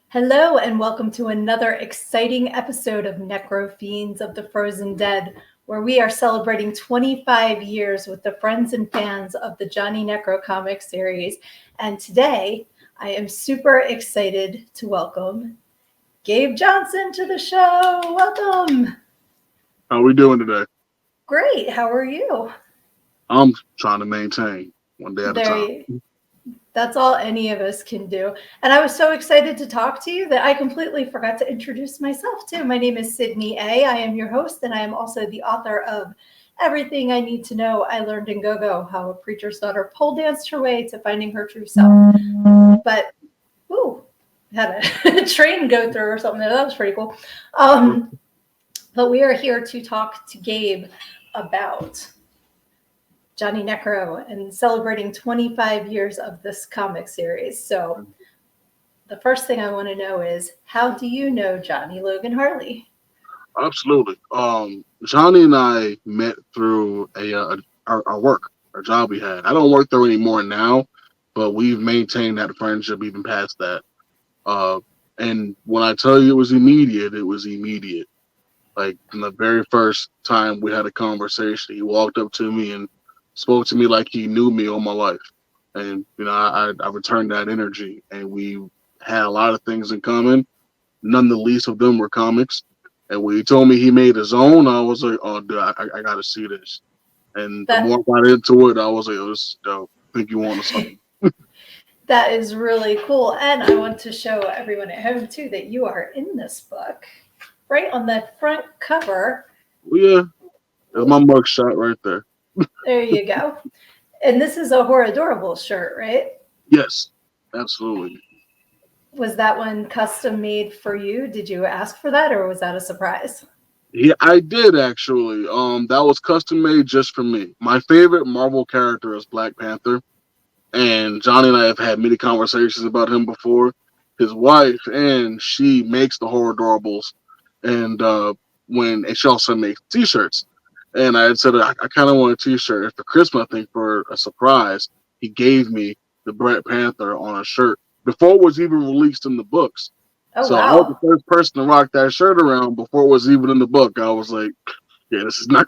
Hello and welcome to another exciting episode of Necro-Fiends of the Frozen Dead, where we are celebrating 25 years with the friends and fans of the Johnny Necro comic series. And today, I am super excited to welcome Gabe Johnson to the show. Welcome. How are we doing today? Great. How are you? I'm trying to maintain one day at a time. That's all any of us can do. And I was so excited to talk to you that I completely forgot to introduce myself too. My name is Sydnee A. I am your host, and I am also the author of Everything I Need to Know I Learned in Go-Go, How a Preacher's Daughter Pole Danced Her Way to Finding Her True Self. But, had a train go through or something. That was pretty cool. But we are here to talk to Gabe about Johnny Necro and celebrating 25 years of this comic series. So the first thing I want to know is, how do you know Johnny Logan Harley? Absolutely. Johnny and I met through our work, our job we had. I don't work there anymore now, but we've maintained that friendship even past that. And when I tell you it was immediate, it was immediate. Like from the very first time we had a conversation, he walked up to me and spoke to me like he knew me all my life. And, I returned that energy, and we had a lot of things in common. None the least of them were comics. And when he told me he made his own, I was like, oh, dude, I got to see this. And the more I got into it, I was like, oh, this is dope. I think you want something. That is really cool. And I want to show everyone at home, too, that you are in this book. Right on the front cover. Oh, yeah. There's my mug shot right there. There you go. And this is a Horror Adorable shirt, right? Yes, absolutely. Was that one custom made for you? Did you ask for that, or was that a surprise? Yeah, I did actually. That was custom made just for me. My favorite Marvel character is Black Panther, and Johnny and I have had many conversations about him before. His wife, and she makes the Horror Adorables, and she also makes T-shirts. And I had said I kind of want a T-shirt. And for Christmas, I think for a surprise, he gave me the Black Panther on a shirt before it was even released in the books. Oh, So wow. I was the first person to rock that shirt around before it was even in the book. I was like, yeah, this is nice.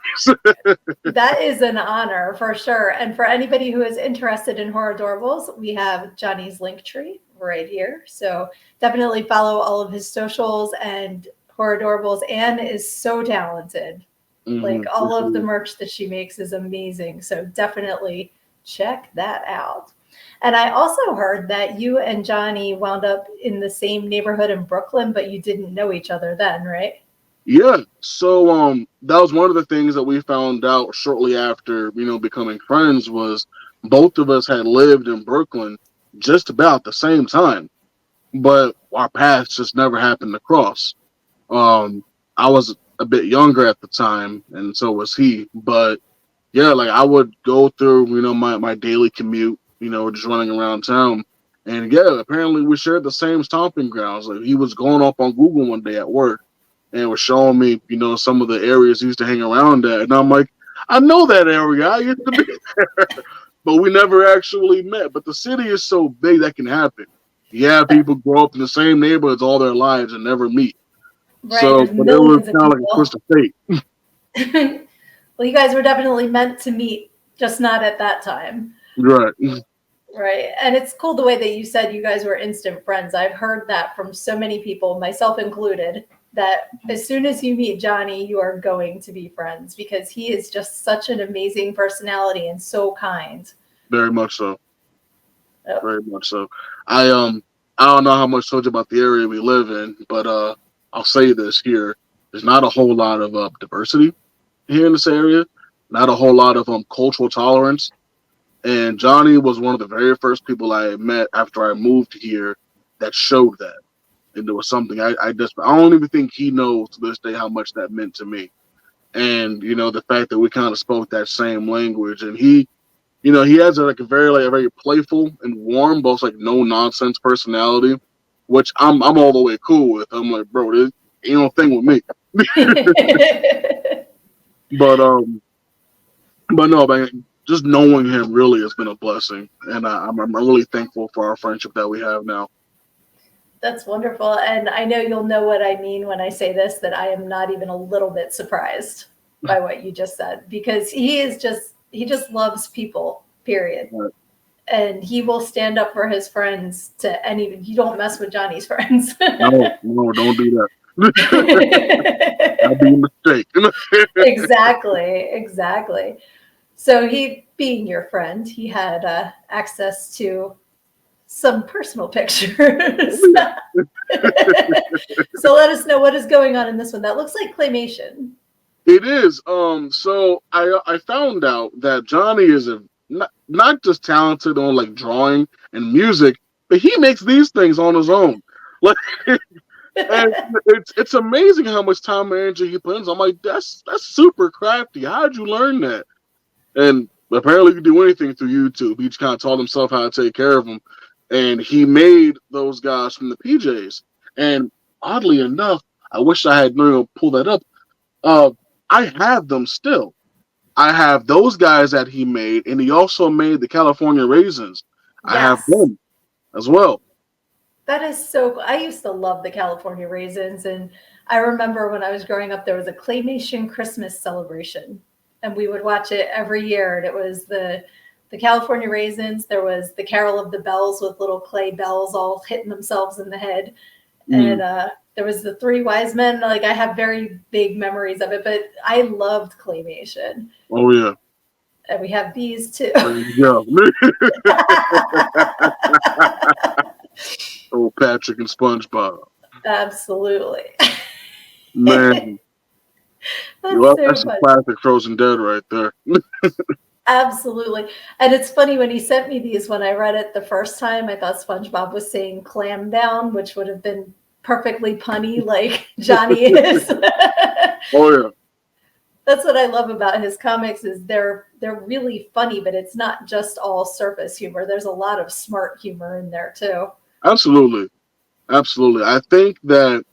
That is an honor for sure. And for anybody who is interested in Horror Adorables, we have Johnny's link tree right here. So definitely follow all of his socials, and Horror Adorables. Anne is so talented. Like all of the merch that she makes is amazing. So definitely check that out. And I also heard that you and Johnny wound up in the same neighborhood in Brooklyn, but you didn't know each other then, right? Yeah. So that was one of the things that we found out shortly after, becoming friends, was both of us had lived in Brooklyn just about the same time, but our paths just never happened to cross. I was a bit younger at the time, and so was he. But yeah, like I would go through, my daily commute, just running around town. And yeah, apparently we shared the same stomping grounds. Like he was going up on Google one day at work and was showing me, some of the areas he used to hang around at. And I'm like, I know that area. I used to be there. But we never actually met. But the city is so big that can happen. Yeah, people grow up in the same neighborhoods all their lives and never meet. Right. So, but it was kind of like a twist of fate. Well, you guys were definitely meant to meet, just not at that time. Right. Right. And it's cool the way that you said you guys were instant friends. I've heard that from so many people, myself included, that as soon as you meet Johnny, you are going to be friends because he is just such an amazing personality and so kind. Very much so. Oh. Very much so. I don't know how much told you about the area we live in, but I'll say this here. There's not a whole lot of diversity here in this area, not a whole lot of cultural tolerance. And Johnny was one of the very first people I met after I moved here that showed that. And there was something I don't even think he knows to this day how much that meant to me. And, the fact that we kind of spoke that same language, and he has a very playful and warm, both like no nonsense personality, which I'm all the way cool with. I'm like, bro, this ain't no thing with me. But no, man, just knowing him really has been a blessing, and I'm really thankful for our friendship that we have now. That's wonderful. And I know you'll know what I mean when I say this, that I am not even a little bit surprised by what you just said, because he just loves people, period. But, And he will stand up for his friends to any, you don't mess with Johnny's friends. no, don't do that. That'd be a mistake. Exactly, exactly. So he, being your friend, he had access to some personal pictures. So let us know what is going on in this one. That looks like claymation. It is. So I found out that Johnny is not just talented on like drawing and music, but he makes these things on his own. Like, and it's amazing how much time and energy he puts. I'm like, that's super crafty. How'd you learn that? And apparently, you can do anything through YouTube. He just kind of taught himself how to take care of them, and he made those guys from the PJs. And oddly enough, I wish I had pulled that up. Uh, I have them still. I have those guys that he made, and he also made the California Raisins. I have Yes. them as well. That is so cool. I used to love the California raisins. And I remember when I was growing up, there was a claymation Christmas celebration. And we would watch it every year. And it was the California raisins. There was the Carol of the Bells with little clay bells all hitting themselves in the head. Mm. And there was the Three Wise Men. Like, I have very big memories of it, but I loved claymation. Oh yeah, And we have these too. there you go. Oh, Patrick and SpongeBob. Absolutely. Man, That's well, so that's a funny. classic Frozen Dead right there. Absolutely. And it's funny when he sent me these, when I read it the first time, I thought SpongeBob was saying clam down, which would have been perfectly punny like Johnny is. Oh yeah, That's what I love about his comics is they're really funny, but it's not just all surface humor. There's a lot of smart humor in there too. absolutely, absolutely. I think that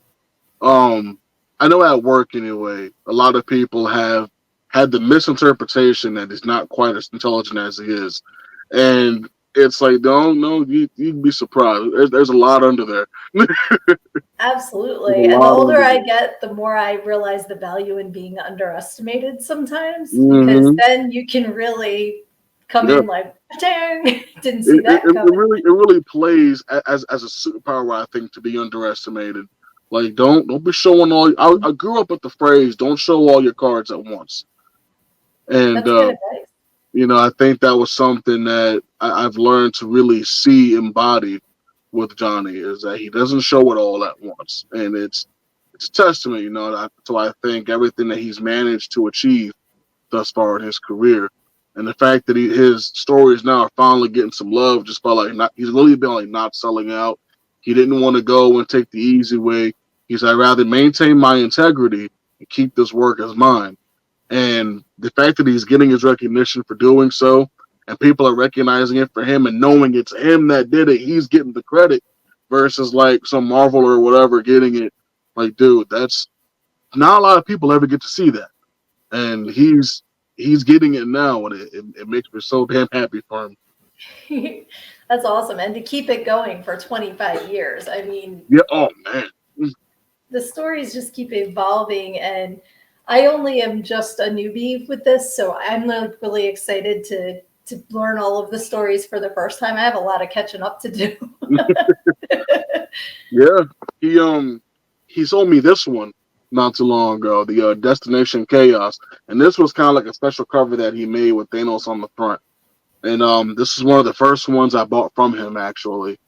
um, I know at work anyway, a lot of people have had the misinterpretation that he's not quite as intelligent as he is, and it's like, don't no, you'd be surprised. There's a lot under there. There's a Absolutely. And the lot older under I there. get, the more I realize the value in being underestimated sometimes, because Hmm. then you can really come Yeah. in like, dang, didn't see that coming. It really plays as a superpower. I think to be underestimated. Like don't be showing all. I grew up with the phrase "Don't show all your cards at once," and That's good advice. I think that was something that I've learned to really see embodied with Johnny is that he doesn't show it all at once, and it's a testament, to I think everything that he's managed to achieve thus far in his career, and the fact that his stories now are finally getting some love just by like not he's really been like not selling out. He didn't want to go and take the easy way. He's I'd rather maintain my integrity and keep this work as mine. And the fact that he's getting his recognition for doing so, and people are recognizing it for him and knowing it's him that did it, he's getting the credit versus like some Marvel or whatever getting it. Like, dude, that's not a lot of people ever get to see that, and he's getting it now, and it makes me so damn happy for him. That's awesome. And to keep it going for 25 years, I mean, Yeah. Oh man. the stories just keep evolving. And I only am just a newbie with this. So I'm like really excited to learn all of the stories for the first time. I have a lot of catching up to do. Yeah. He sold me this one not too long ago, the Destination Chaos, and this was kind of like a special cover that he made with Thanos on the front. And this is one of the first ones I bought from him actually.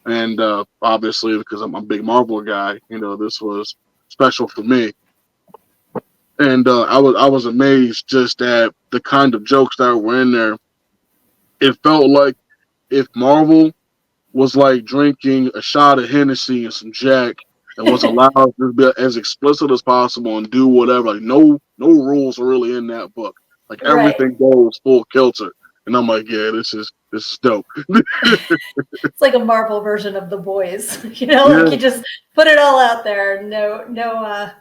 And obviously, because I'm a big Marvel guy, this was special for me. And I was amazed just at the kind of jokes that were in there. It felt like if Marvel was like drinking a shot of Hennessy and some Jack and was allowed to be as explicit as possible and do whatever. Like no rules are really in that book. Like Right. everything goes full kilter. And I'm like, yeah, this is dope. It's like a Marvel version of The Boys. Like Yeah, you just put it all out there. No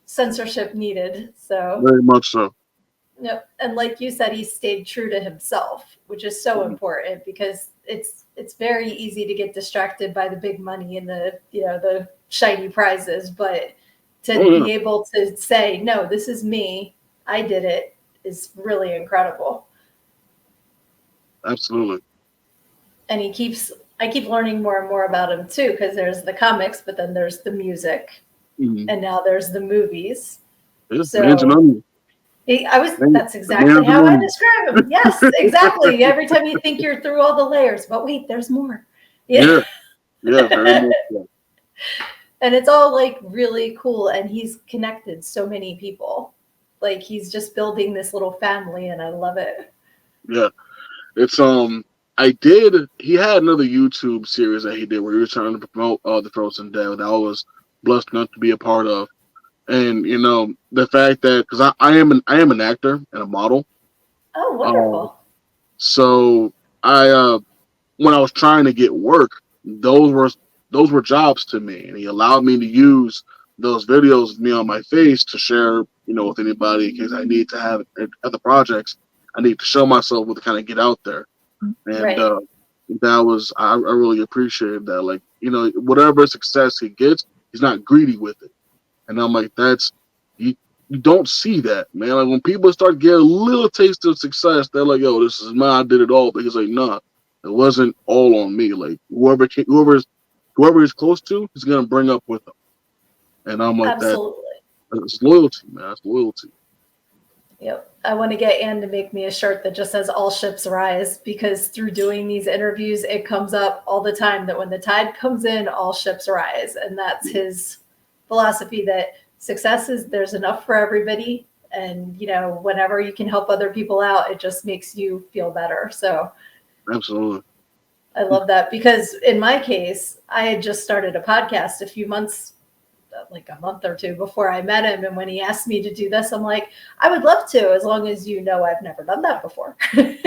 censorship needed. So very much so. Yep. And like you said, he stayed true to himself, which is so important because it's very easy to get distracted by the big money and the shiny prizes, but to Oh yeah, be able to say, no, this is me, I did it, is really incredible. absolutely. And I keep learning more and more about him too, because there's the comics, but then there's the music, Mm-hmm. and now there's the movies. Yeah, man's an So onion. that's exactly Man's an how I onion. describe him. Yes, exactly. Every time you think you're through all the layers, but wait, there's more. Yeah. Yeah, yeah, very much so. And it's all like really cool. And he's connected so many people. Like he's just building this little family, and I love it. Yeah, it's I did. He had another YouTube series that he did where he was trying to promote the Frozen Dead that I was blessed enough to be a part of. And the fact that because I am an actor and a model, Oh, uh, wonderful. so I when I was trying to get work, those were jobs to me, and he allowed me to use those videos of me on my face to share, with anybody in case I need to have other projects. I need to show myself with to kind of get out there, and Right. that was I really appreciated that. Like whatever success he gets, he's not greedy with it, and I'm like that's you. You don't see that, man. Like when people start getting a little taste of success, they're like, "Yo, this is mine. I did it all." But he's like, "Nah, it wasn't all on me. Like whoever is close to, he's gonna bring up with him." And I'm like, Absolutely. that's loyalty, man. That's loyalty. Yep. I want to get Anne to make me a shirt that just says all ships rise because through doing these interviews, it comes up all the time that when the tide comes in, all ships rise. And that's his philosophy that success is there's enough for everybody. And, whenever you can help other people out, it just makes you feel better. So Absolutely. I love that because in my case, I had just started a podcast a few months like a month or two before I met him. And when he asked me to do this, I'm like, I would love to, as long as I've never done that before. And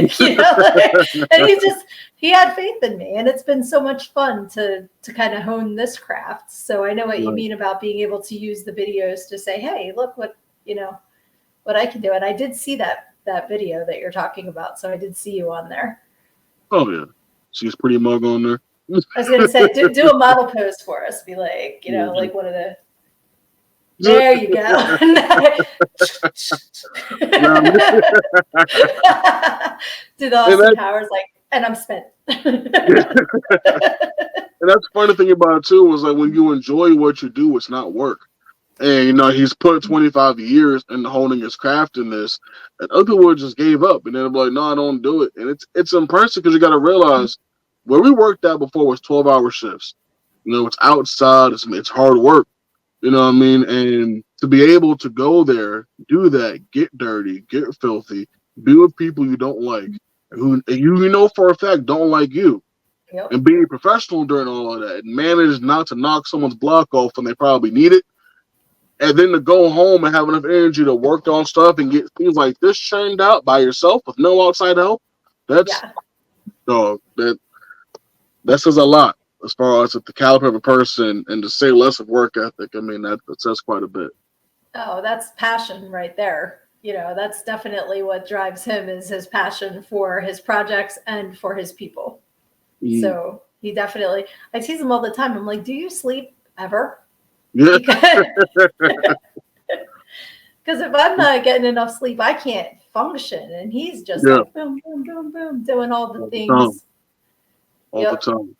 he had faith in me. And it's been so much fun to kind of hone this craft. So I know what you Right. mean about being able to use the videos to say, hey, look what I can do. And I did see that video that you're talking about. So I did see you on there. Oh yeah. She's pretty mug on there. I was going to say, do a model pose for us. Be like, Yeah. like one of the, there you go. Yeah, Do the and Austin Powers and I'm spent. that's the funny thing about it too was like when you enjoy what you do, it's not work. And he's put 25 years into honing his craft in this, and other words just gave up, and then I'm like, no, I don't do it. And it's impressive because you got to realize where we worked at before was 12-hour shifts. It's outside, it's hard work. You know what I mean? And to be able to go there, do that, get dirty, get filthy, be with people you don't like, who you know for a fact don't like you, Yep. and being professional during all of that, and manage not to knock someone's block off when they probably need it, and then to go home and have enough energy to work on stuff and get things like this churned out by yourself with no outside help. That's Yeah. dog. That says a lot as far as the caliber of a person, and to say less of work ethic. I mean that says quite a bit. Oh, that's passion right there. That's definitely what drives him is his passion for his projects and for his people. Mm. So I tease him all the time. I'm like, do you sleep ever? Yeah. Because if I'm not getting enough sleep, I can't function. And he's just Yeah. like boom, boom, boom, boom, doing all the All the time. things. All the Yep. time.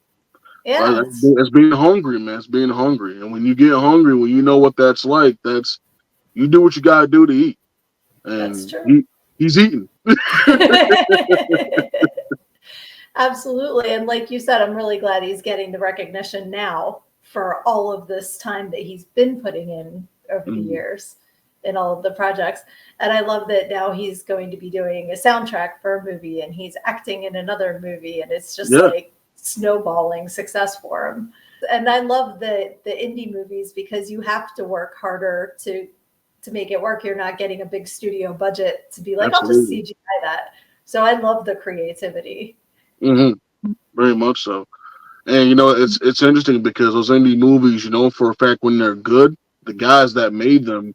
Yeah, It's being hungry, man. It's being hungry, and when you get hungry, when you know what that's like, that's you do what you gotta do to eat, that's and true. he's eating. Absolutely. And like you said, I'm really glad he's getting the recognition now for all of this time that he's been putting in over the Mm. years in all of the projects. And I love that now he's going to be doing a soundtrack for a movie and he's acting in another movie. And it's just Yeah, like snowballing success for him. And I love the indie movies because you have to work harder to make it work. You're not getting a big studio budget to be like, I'll just absolutely. CGI that. So I love the creativity. Hmm. Very much so. And it's interesting because those indie movies, for a fact when they're good, the guys that made them,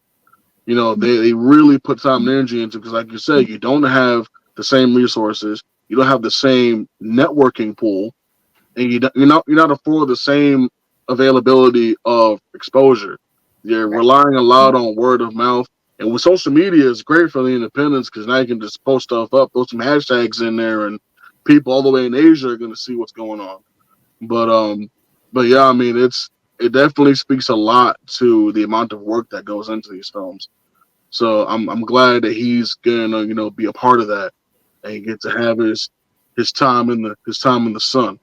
You know, they really put time and energy into, because, like you said, you don't have the same resources, you don't have the same networking pool, and you're not afforded the same availability of exposure. You're Right. relying a lot on word of mouth, and with social media, it's great for the independents because now you can just post stuff up, throw some hashtags in there, and people all the way in Asia are going to see what's going on. But but yeah, I mean, it definitely speaks a lot to the amount of work that goes into these films. So I'm glad that he's gonna be a part of that and get to have his time in the sun.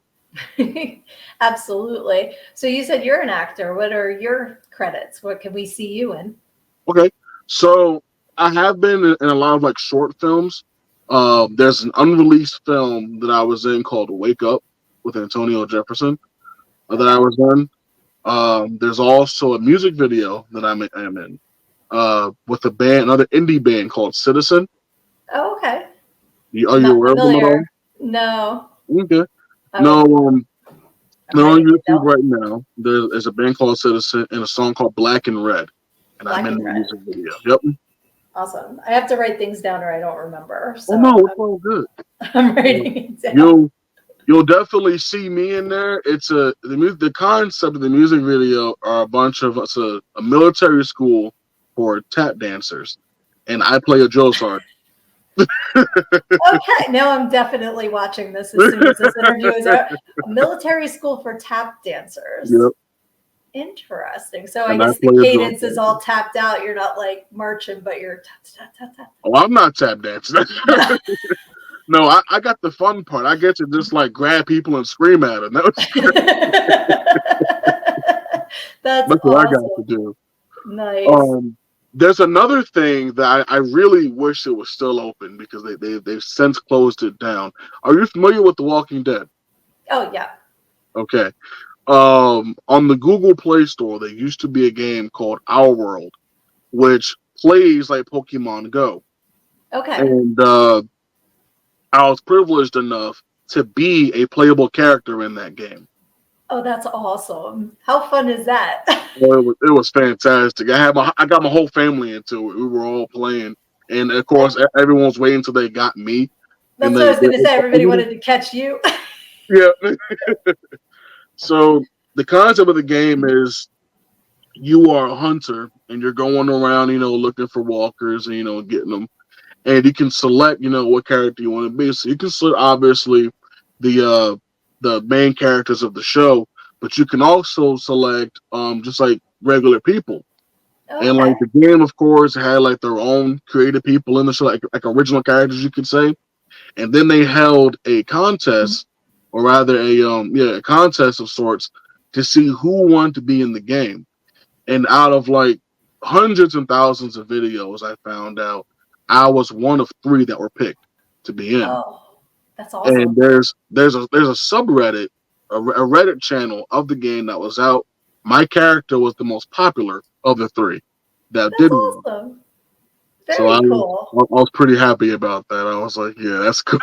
Absolutely. So you said you're an actor. What are your credits? What can we see you in? Okay, so I have been in a lot of like short films. There's an unreleased film that I was in called Wake Up with Antonio Jefferson that I Okay. was in. There's also a music video that I'm in with a band, another indie band called Citizen. Oh, okay. Are you Not aware of them at all? familiar. No. Okay. I No, will. I'm they're on writing it YouTube down. right now. There's a band called Citizen and a song called Black and Red, and I'm Black in and the red. music video. Yep. Awesome. I have to write things down or I don't remember. Oh So no, it's all good. I'm Uh, writing it down. you'll definitely see me in there. The concept of the music video are a bunch of us, a military school for tap dancers, and I play a drill sergeant. Okay. Now I'm definitely watching this as soon as this interview is out. A military school for tap dancers. Yep, Interesting. So I and I guess the play a drill cadence is all sergeant. tapped out. You're not like marching, but you're tap, tap, tap, tap. Oh, I'm not tap dancing. No. No, I got the fun part. I get to just like grab people and scream at them. That's That's what I got to awesome. do. Nice. Um, there's another thing that I really wish it was still open because they've since closed it down. Are you familiar with The Walking Dead? Oh, yeah. Okay. On the Google Play Store, there used to be a game called Our World, which plays like Pokemon Go, Okay. and I was privileged enough to be a playable character in that game. Oh, that's awesome. How fun is that? Well, it was fantastic. I got my whole family into it. We were all playing, and of course, everyone was waiting until they got me, and That's what I was going to say. Everybody wanted to catch you. yeah. So the concept of the game is you are a hunter, and you're going around, looking for walkers, and getting them, and you can select, what character you want to be. So you can select obviously the main characters of the show, but you can also select just like regular people. And like Okay. the game, of course, had like their own creative people in the show, like original characters, you could say. And then they held a contest, or rather a contest of sorts, to see who wanted to be in the game. And out of like hundreds and thousands of videos, I found out I was one of three that were picked to be in. Oh, that's awesome. And there's a subreddit, a Reddit channel of the game that was out. My character was the most popular of the three that That's did win. awesome. So I Very was cool. I was pretty happy about that. I was like, yeah, that's cool.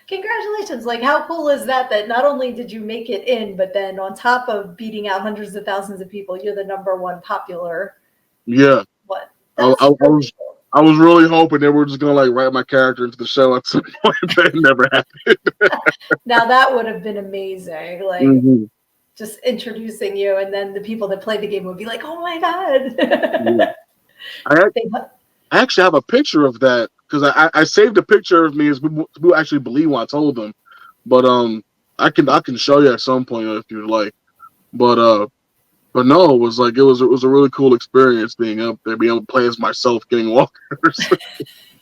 Congratulations. Like, how cool is that? That not only did you make it in, but then on top of beating out hundreds of thousands of people, you're the number one popular Yeah, one. I, I, That's I really was cool. I was really hoping they were just gonna like write my character into the show at some point. That never happened. Now, that would have been amazing. Like, Hmm. just introducing you, and then the people that play the game would be like, oh my Yeah. God. I They, I actually have a picture of that because I saved a picture of me as people actually believe what I told them. But I can show you at some point if you'd like. But but no, it was a really cool experience being up there, being able to play as myself, getting walkers.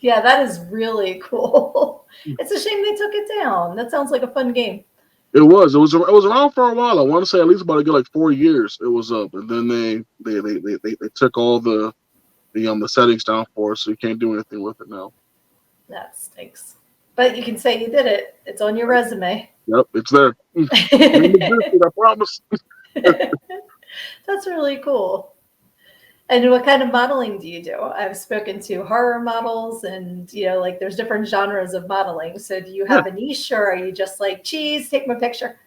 yeah, that is really cool. It's a shame they took it down. That sounds like a fun game. It was around for a while. I want to say at least about a good like 4 years it was up, and then they took all the settings down for us, so you can't do anything with it now. That stinks. But you can say you did it. It's on your resume. Yep, it's there. Name existed, I promise. That's really cool. And what kind of modeling do you do? I've spoken to horror models and, like there's different genres of modeling. So do you Yeah. have a niche or are you just like, cheese, take my picture?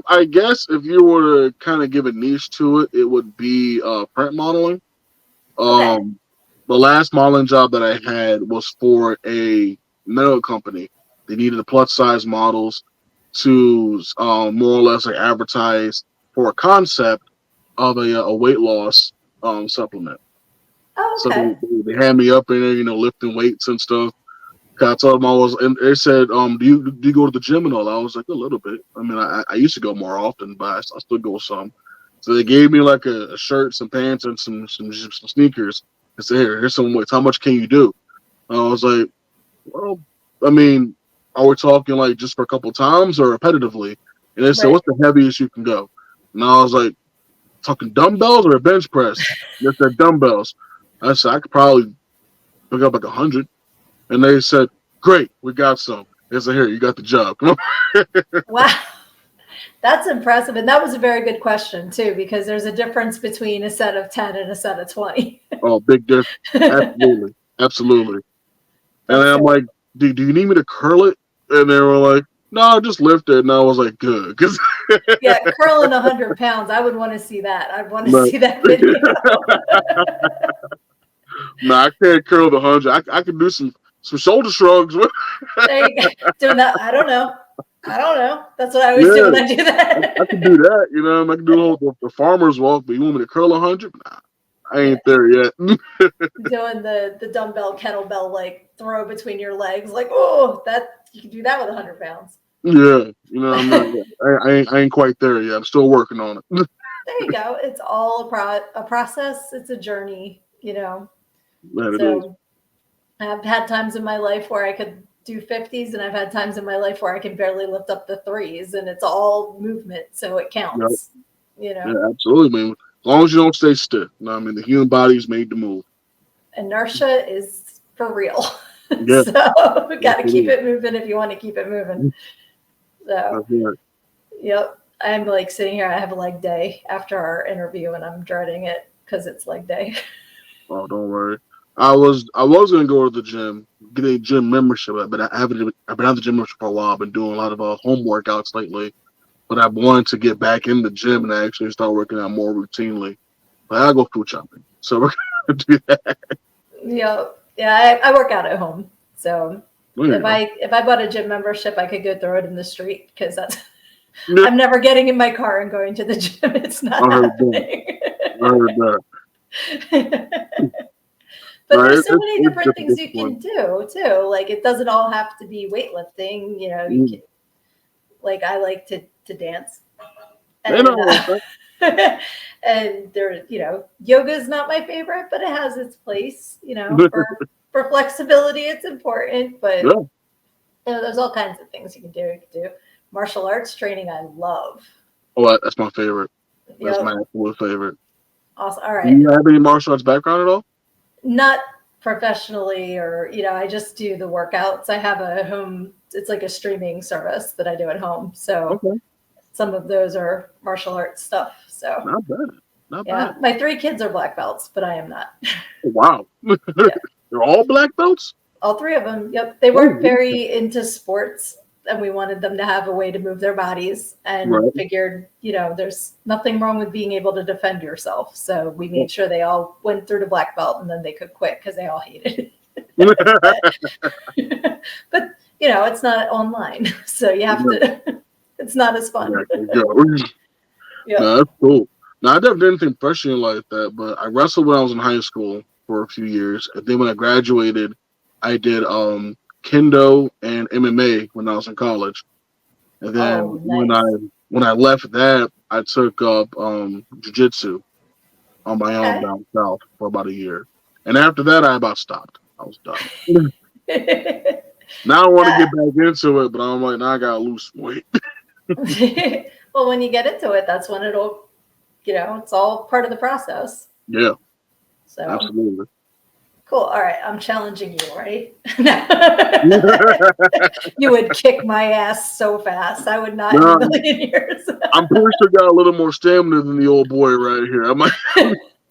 I guess if you were to kind of give a niche to it, it would be print modeling. Okay. Um, the last modeling job that I had was for a medical company. They needed the plus size models to more or less like advertise for a concept of a weight loss supplement. Oh, So okay. they had me up in there, lifting weights and stuff. 'Cause I told them I was, and they said, do you go to the gym and all? I was like, a little bit. I mean, I used to go more often, but I still go some. So they gave me like a shirt, some pants, and some sneakers. They said, here's some weights. How much can you do? And I was like, well, I mean, are we talking like just for a couple times or repetitively? And they said, Right. what's the heaviest you can go? And I was like, talking dumbbells or a bench press? They said dumbbells. I said I could probably pick up like 100. And they said, great, we got some. They said, here, you got the job. Come on. Wow. That's impressive. And that was a very good question, too, because there's a difference between a set of 10 and a set of 20. Oh, big difference. Absolutely. Absolutely. And then That's I'm so, like, do you need me to curl it? And they were like, no, just lift it. And I was like, good. Because yeah, curling 100 pounds. I would want to see that. I'd want to see that video. no, I can't curl the 100. I can do some shoulder shrugs. There you go. Doing that. I don't know. That's what I always do Yeah, when I do I can that. do that. I can do the farmer's walk, but you want me to curl 100? Nah, I Yeah. ain't there yet. Doing the dumbbell kettlebell like throw between your legs, like, oh, that you can do that with 100 pounds. Yeah, I'm not. I ain't quite there yet. I'm still working on it. There you go. It's all a process. It's a journey. That it is. So I've had times in my life where I could do 50s, and I've had times in my life where I can barely lift up the threes, and it's all movement, so it Yep. counts. You Yeah, know, absolutely, man. As long as you don't stay stiff. I mean, the human body is made to move. inertia is for real. Yeah, So we got to keep absolutely. it moving if you want to keep it moving. So, That's right. yep. I'm like sitting here. I have a leg day after our interview, and I'm dreading it because it's leg day. Oh, don't worry. I was gonna go to the gym, get a gym membership, but I've been out of the gym membership for a while. I've been doing a lot of home workouts lately, but I've wanted to get back in the gym and actually start working out more routinely. But I go food shopping, so we're gonna do that. Yeah. I work out at home, so There you go. if I bought a gym membership, I could go throw it in the street because that's Yeah, I'm never getting in my car and going to the gym. It's I not heard that. happening. I heard that. But Right, there's so many it's different just a things you discipline. can do too. Like it doesn't all have to be weightlifting. You Mm. can like I like to dance, Ain't and nothing wrong with and yoga is not my favorite, but it has its place. that. For flexibility, it's important. But Yeah. there's all kinds of things you can do. Martial arts training. I love. Oh, that's my favorite. That's my Yep. absolute favorite. Awesome. All Do right. you have any martial arts background at all? Not professionally, or I just do the workouts. I have a home, it's like a streaming service that I do at home, so Okay, some of those are martial arts stuff. So not bad. Not yeah, bad. my 3 kids are black belts, but I am not. Oh, wow. Yeah, They're all black belts? all 3 of them. Yep, they Oh, weren't very into sports, and we wanted them to have a way to move their bodies, and right. figured there's nothing wrong with being able to defend yourself, so we made sure they all went through the black belt, and then they could quit because they all hated it. But it's not online, so you have Yeah, to. It's not as fun. exactly. Go. Yeah. No, that's cool. No, I never did anything professionally like that, but I wrestled when I was in high school for a few years. And then when I graduated, I did kendo and MMA when I was in college. And then Oh, nice. when I left that, I took up jiu-jitsu on my own Okay. down south for about a year. And after that, I about stopped. I was done. Now I want to Uh, get back into it, but I'm like, now I gotta lose weight. well, when you get into it, that's when it's all part of the process. Yeah, So absolutely. cool. All right, I'm challenging you, right? You would kick my ass so fast. I would not in a No, million years. I'm pretty sure got a little more stamina than the old boy right here. I'm like,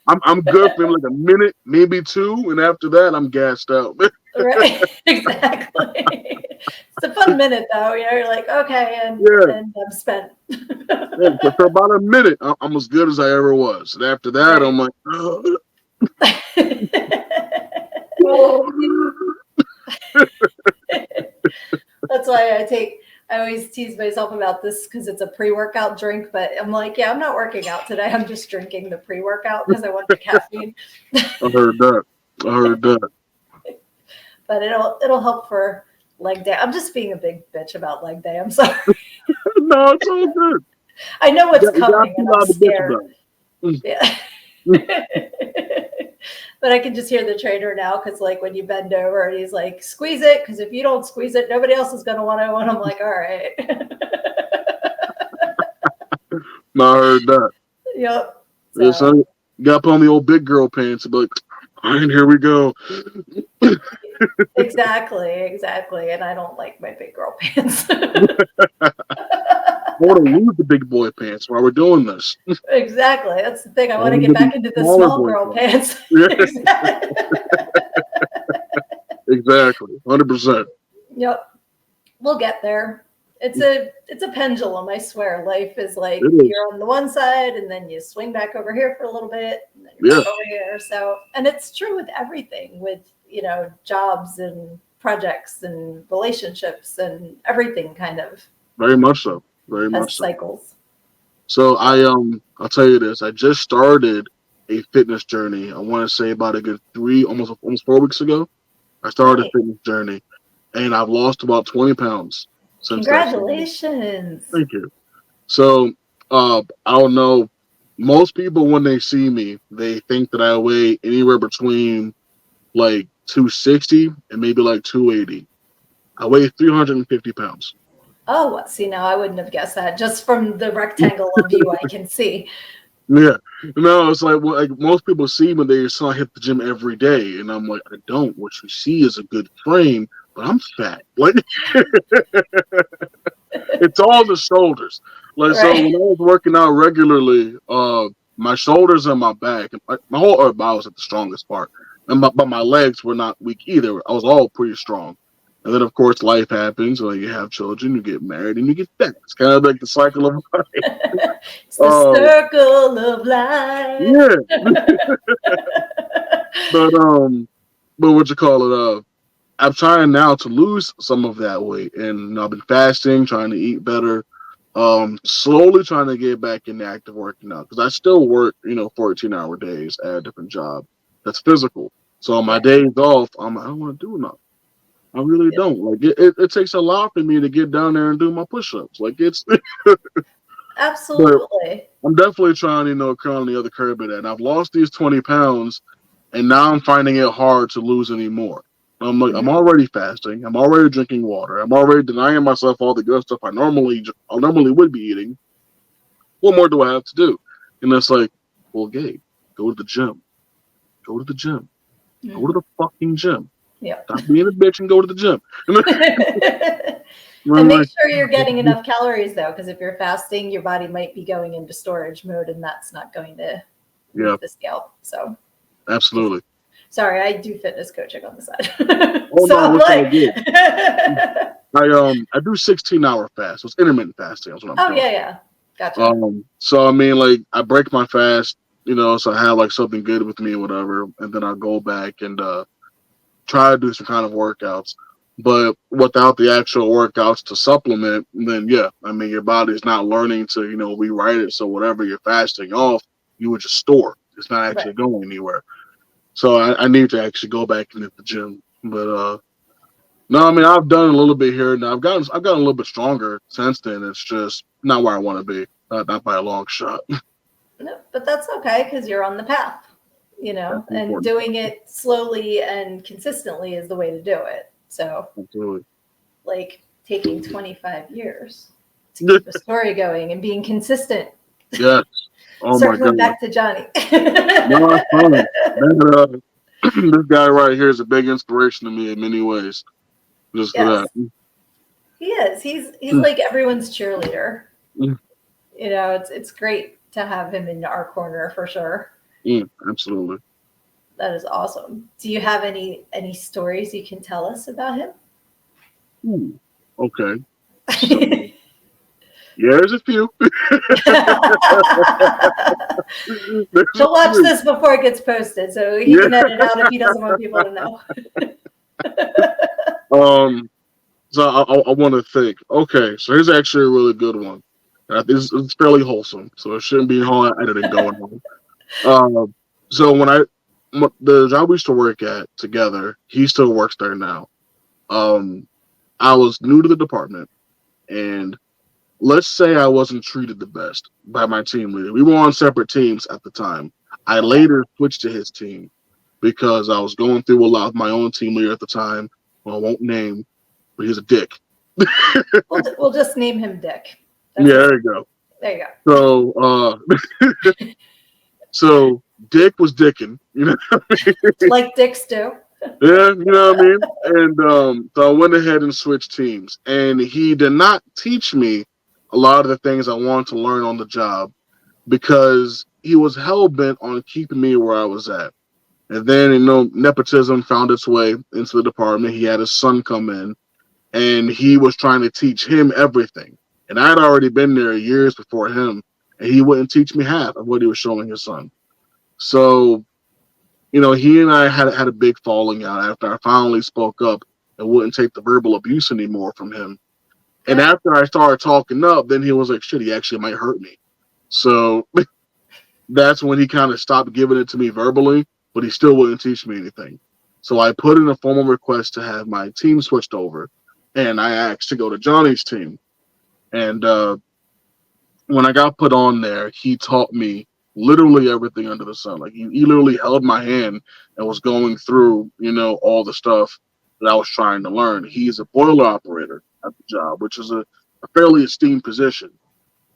I'm good for like a minute, maybe two, and after that, I'm gassed out. Right. Exactly. It's a fun minute though. You're like, okay, Yeah, and I'm spent. yeah. For about a minute, I'm as good as I ever was. And after that, Right. I'm like, oh. That's why I always tease myself about this because it's a pre-workout drink, but I'm like, yeah, I'm not working out today. I'm just drinking the pre-workout because I want the caffeine. I heard that. I heard that. But it'll help for leg day. I'm just being a big bitch about leg day. I'm sorry. No, it's all good. I know what's You got coming too and I'm loud to bitch scared. about it. Yeah. But I can just hear the trainer now because, like, when you bend over and he's like, squeeze it, because if you don't squeeze it, nobody else is going to want to. And I'm like, all right. No, I heard that. Yep. Yes, I So, got to put on the old big girl pants and be like, all right, here we go. exactly. And I don't like my big girl pants. I want to lose the big boy pants while we're doing this. Exactly. That's the thing. I I want to want get to back be into the smaller small boy girl pants. pants. Yeah, Exactly. exactly. 100%. Yep. We'll get there. It's a pendulum, I swear. Life is like It is. you're on the one side and then you swing back over here for a little bit and then you're Yeah, back over here. So, and it's true with everything, with, jobs and projects and relationships and everything kind of very much so. Very has much so. cycles. So So, I'll tell you this. I just started a fitness journey. I want to say about a good almost 4 weeks ago. I started nice. a fitness journey, and I've lost about 20 pounds since that time. Congratulations. Thank you. So, I don't know. Most people, when they see me, they think that I weigh anywhere between like 260 and maybe like 280. I weigh 350 pounds. Oh, see, now I wouldn't have guessed that. Just from the rectangle of you, I can see. Yeah, no, it's like, well, like most people see me, they saw I hit the gym every day, and I'm like, I don't. What you see is a good frame, but I'm fat. Like it's all the shoulders. Like so, when Right. I was working out regularly, my shoulders and my back, and my whole upper body was at the strongest part, and but my legs were not weak either. I was all pretty strong. And then, of course, life happens. When you have children, you get married, and you get fat. It's kind of like the cycle of life. It's the Uh, circle of life. yeah, but what you call it? I'm trying now to lose some of that weight, and I've been fasting, trying to eat better, slowly trying to get back into active working out because I still work, 14-hour days at a different job that's physical. So on my Yeah, days off, I don't want to do enough. I really yeah, don't. Like it takes a lot for me to get down there and do my push-ups. Like it's, but absolutely. I'm definitely trying, currently the other curb it. And I've lost these 20 pounds, and now I'm finding it hard to lose any more. I'm like, I'm Mhm. already fasting. I'm already drinking water. I'm already denying myself all the good stuff I normally would be eating. What more do I have to do? And it's like, well, Gabe, go to the gym. Go to the gym. Go to Mhm. the fucking gym. Yeah. Stop being a bitch and go to the gym. And And I'm make like, sure you're getting enough calories though, because if you're fasting, your body might be going into storage mode, and that's not going to yeah, move the scale. So, just absolutely. sorry, I do fitness coaching on the side. Oh So no, I'm it's all like, good. I do 16-hour fast. So it's intermittent fasting. That's what I'm oh doing. yeah, gotcha. So I mean, like, I break my fast, so I have like something good with me or whatever, and then I go back and try to do some kind of workouts. But without the actual workouts to supplement, then yeah, I mean, your body's not learning to, rewrite it. So whatever you're fasting off, you would just store. It's not Right. actually going anywhere. So I need to actually go back and hit the gym. But no, I mean, I've done a little bit here now. I've gotten a little bit stronger since then. It's just not where I want to be. Not by a long shot. No, but that's okay because you're on the path, That's the and important doing part. it slowly and consistently is the way to do it. So, Absolutely. like taking 25 years to keep a story going and being consistent. Yes. Oh my Circling God. back to Johnny. No, it's fun. That, this guy right here is a big inspiration to me in many ways. Just for Yes, that. he is. He's like everyone's cheerleader. Mm, It's great to have him in our corner for sure. absolutely. That is awesome. Do you have any stories you can tell us about him? Ooh, okay. So yeah, there's a few. There's a He'll watch few. this before it gets posted, so he Yeah. can edit out if he doesn't want people to know. Um. So I want to think. Okay, so here's actually a really good one. It's fairly wholesome, so it shouldn't be hard editing going on. Um. So the job we used to work at together, he still works there now. Um. I was new to the department, and let's say I wasn't treated the best by my team leader. We were on separate teams at the time. I Okay. later switched to his team because I was going through a lot with my own team leader at the time. Well, I won't name, but he's a dick. We'll just name him Dick. Yeah, That's his. there you go. There you So, so Dick was dicking, go. Like dicks do. Yeah, you know what I mean? And so I went ahead and switched teams. And he did not teach me a lot of the things I wanted to learn on the job because he was hell bent on keeping me where I was at. And then, nepotism found its way into the department. He had his son come in and he was trying to teach him everything. And I had already been there years before him, and he wouldn't teach me half of what he was showing his son. So he and I had a big falling out after I finally spoke up and wouldn't take the verbal abuse anymore from him. And Okay. after I started talking up, then he was like, shit, he actually might hurt me. So that's when he kind of stopped giving it to me verbally, but he still wouldn't teach me anything. So I put in a formal request to have my team switched over, and I asked to go to Johnny's team. And when I got put on there, he taught me literally everything under the sun. Like he literally held my hand and was going through, all the stuff that I was trying to learn. He's a boiler operator at the job, which is a fairly esteemed position.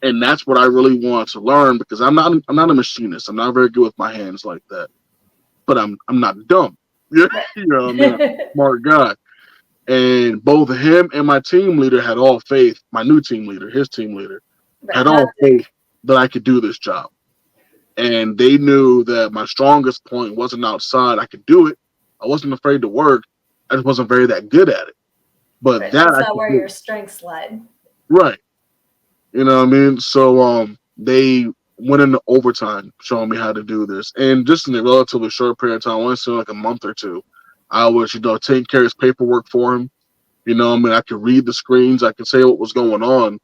And that's what I really want to learn because I'm not a machinist. I'm not very good with my hands like that. But I'm not dumb. Yeah, Right. I mean, I'm a smart guy. And both him and my team leader had all faith. My new team leader, his team leader, Right. had Not all faith Dick. that I could do this job. And they knew that my strongest point wasn't outside. I could do it. I wasn't afraid to work. I just wasn't very that good at it. But Right. that That's I not could where do. your strengths lie. Right. You know what I mean? So they went into overtime showing me how to do this. And just in a relatively short period of time, I want to say like a month or two, I was, taking care of his paperwork for him. I could read the screens, I could say what was going on.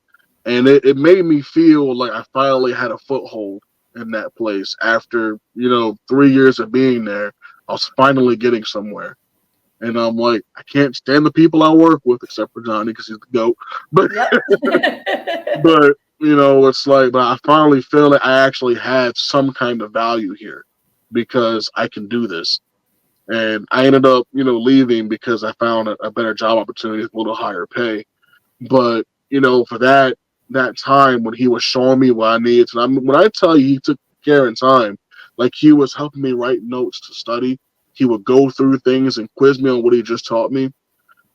And it made me feel like I finally had a foothold in that place after, 3 years of being there. I was finally getting somewhere. And I'm like, I can't stand the people I work with except for Johnny because he's the GOAT. But Yep. but it's like, but I finally feel like I actually had some kind of value here because I can do this. And I ended up, leaving because I found a better job opportunity with a little higher pay. But for that time when he was showing me what I needed, and when I tell you he took care and time, like he was helping me write notes to study. He would go through things and quiz me on what he just taught me.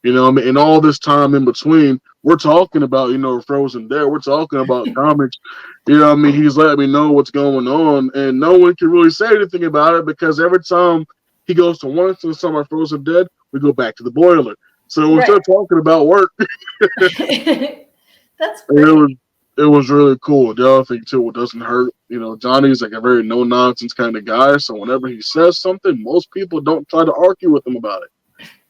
What I mean? And all this time in between, we're talking about, Frozen Dead. We're talking about comics. What I mean? He's letting me know what's going on, and no one can really say anything about it because every time he goes to one instance of my Frozen Dead, we go back to the boiler. So we're Right. still talking about work. That's And great. it was really cool. The other thing too, it doesn't hurt. Johnny's like a very no nonsense kind of guy. So whenever he says something, most people don't try to argue with him about it.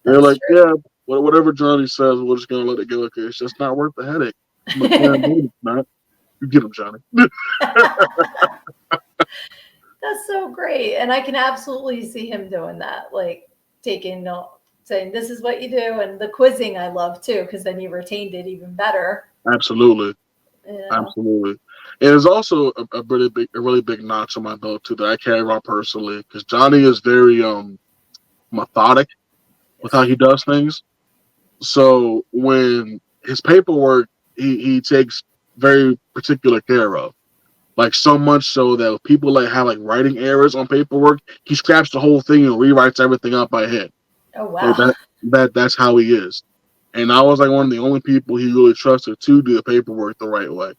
They're That's like, true. yeah, whatever Johnny says, we're just gonna let it go. Okay, it's just not worth the headache. I'm like, yeah, no, it's not. You get him, Johnny. That's so great. And I can absolutely see him doing that, like taking note, saying, this is what you do. And the quizzing I love too, because then you retained it even better. Absolutely, You know? absolutely. And it's also a really big notch on my belt too that I carry around personally because Johnny is very methodic with how Yes. he does things. So when his paperwork, he takes very particular care of. Like so much so that if people like have like writing errors on paperwork, he scraps the whole thing and rewrites everything out by hand. Oh, Like wow. that's how he is. And I was like one of the only people he really trusted to do the paperwork the right way.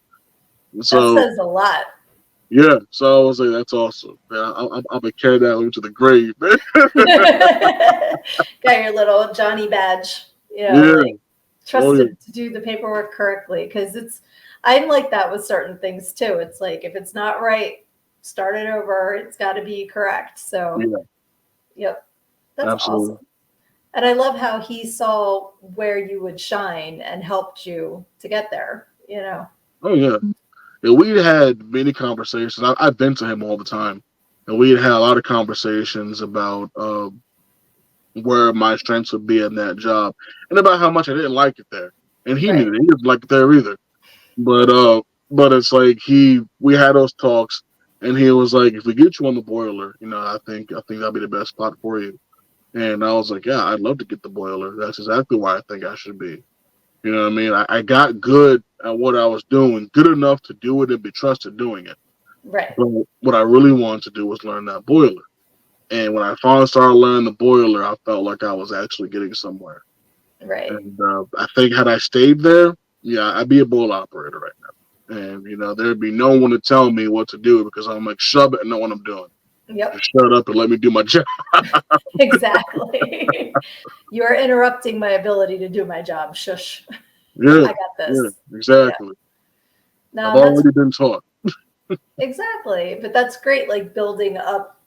That So says a lot. Yeah, so I was like, that's awesome. Man, I'll be carrying that into the grave, man. Got your little Johnny badge, Yeah, like oh yeah, trusted to do the paperwork correctly. Because I'm like that with certain things too. It's like if it's not right, start it over. It's got to be correct. So, yeah, yep, that's absolutely. awesome. And I love how he saw where you would shine and helped you to get there. Oh yeah. And we had many conversations. I've been to him all the time, and we had a lot of conversations about where my strengths would be in that job, and about how much I didn't like it there. And he knew Right. that he didn't like it there either. But it's like we had those talks, and he was like, if we get you on the boiler, I think that'll be the best spot for you. And I was like, yeah, I'd love to get the boiler. That's exactly where I think I should be. You know what I mean? I got good at what I was doing, good enough to do it and be trusted doing it. Right. But what I really wanted to do was learn that boiler. And when I finally started learning the boiler, I felt like I was actually getting somewhere. Right. And I think had I stayed there, yeah, I'd be a boiler operator right now. And there'd be no one to tell me what to do because I'm like, shove it and know what I'm doing. Yep. Just shut up and let me do my job. Exactly. You are interrupting my ability to do my job. Shush. Yeah, I got yeah, this. Yeah. exactly. I've No, that's already been taught. exactly. But that's great, like building up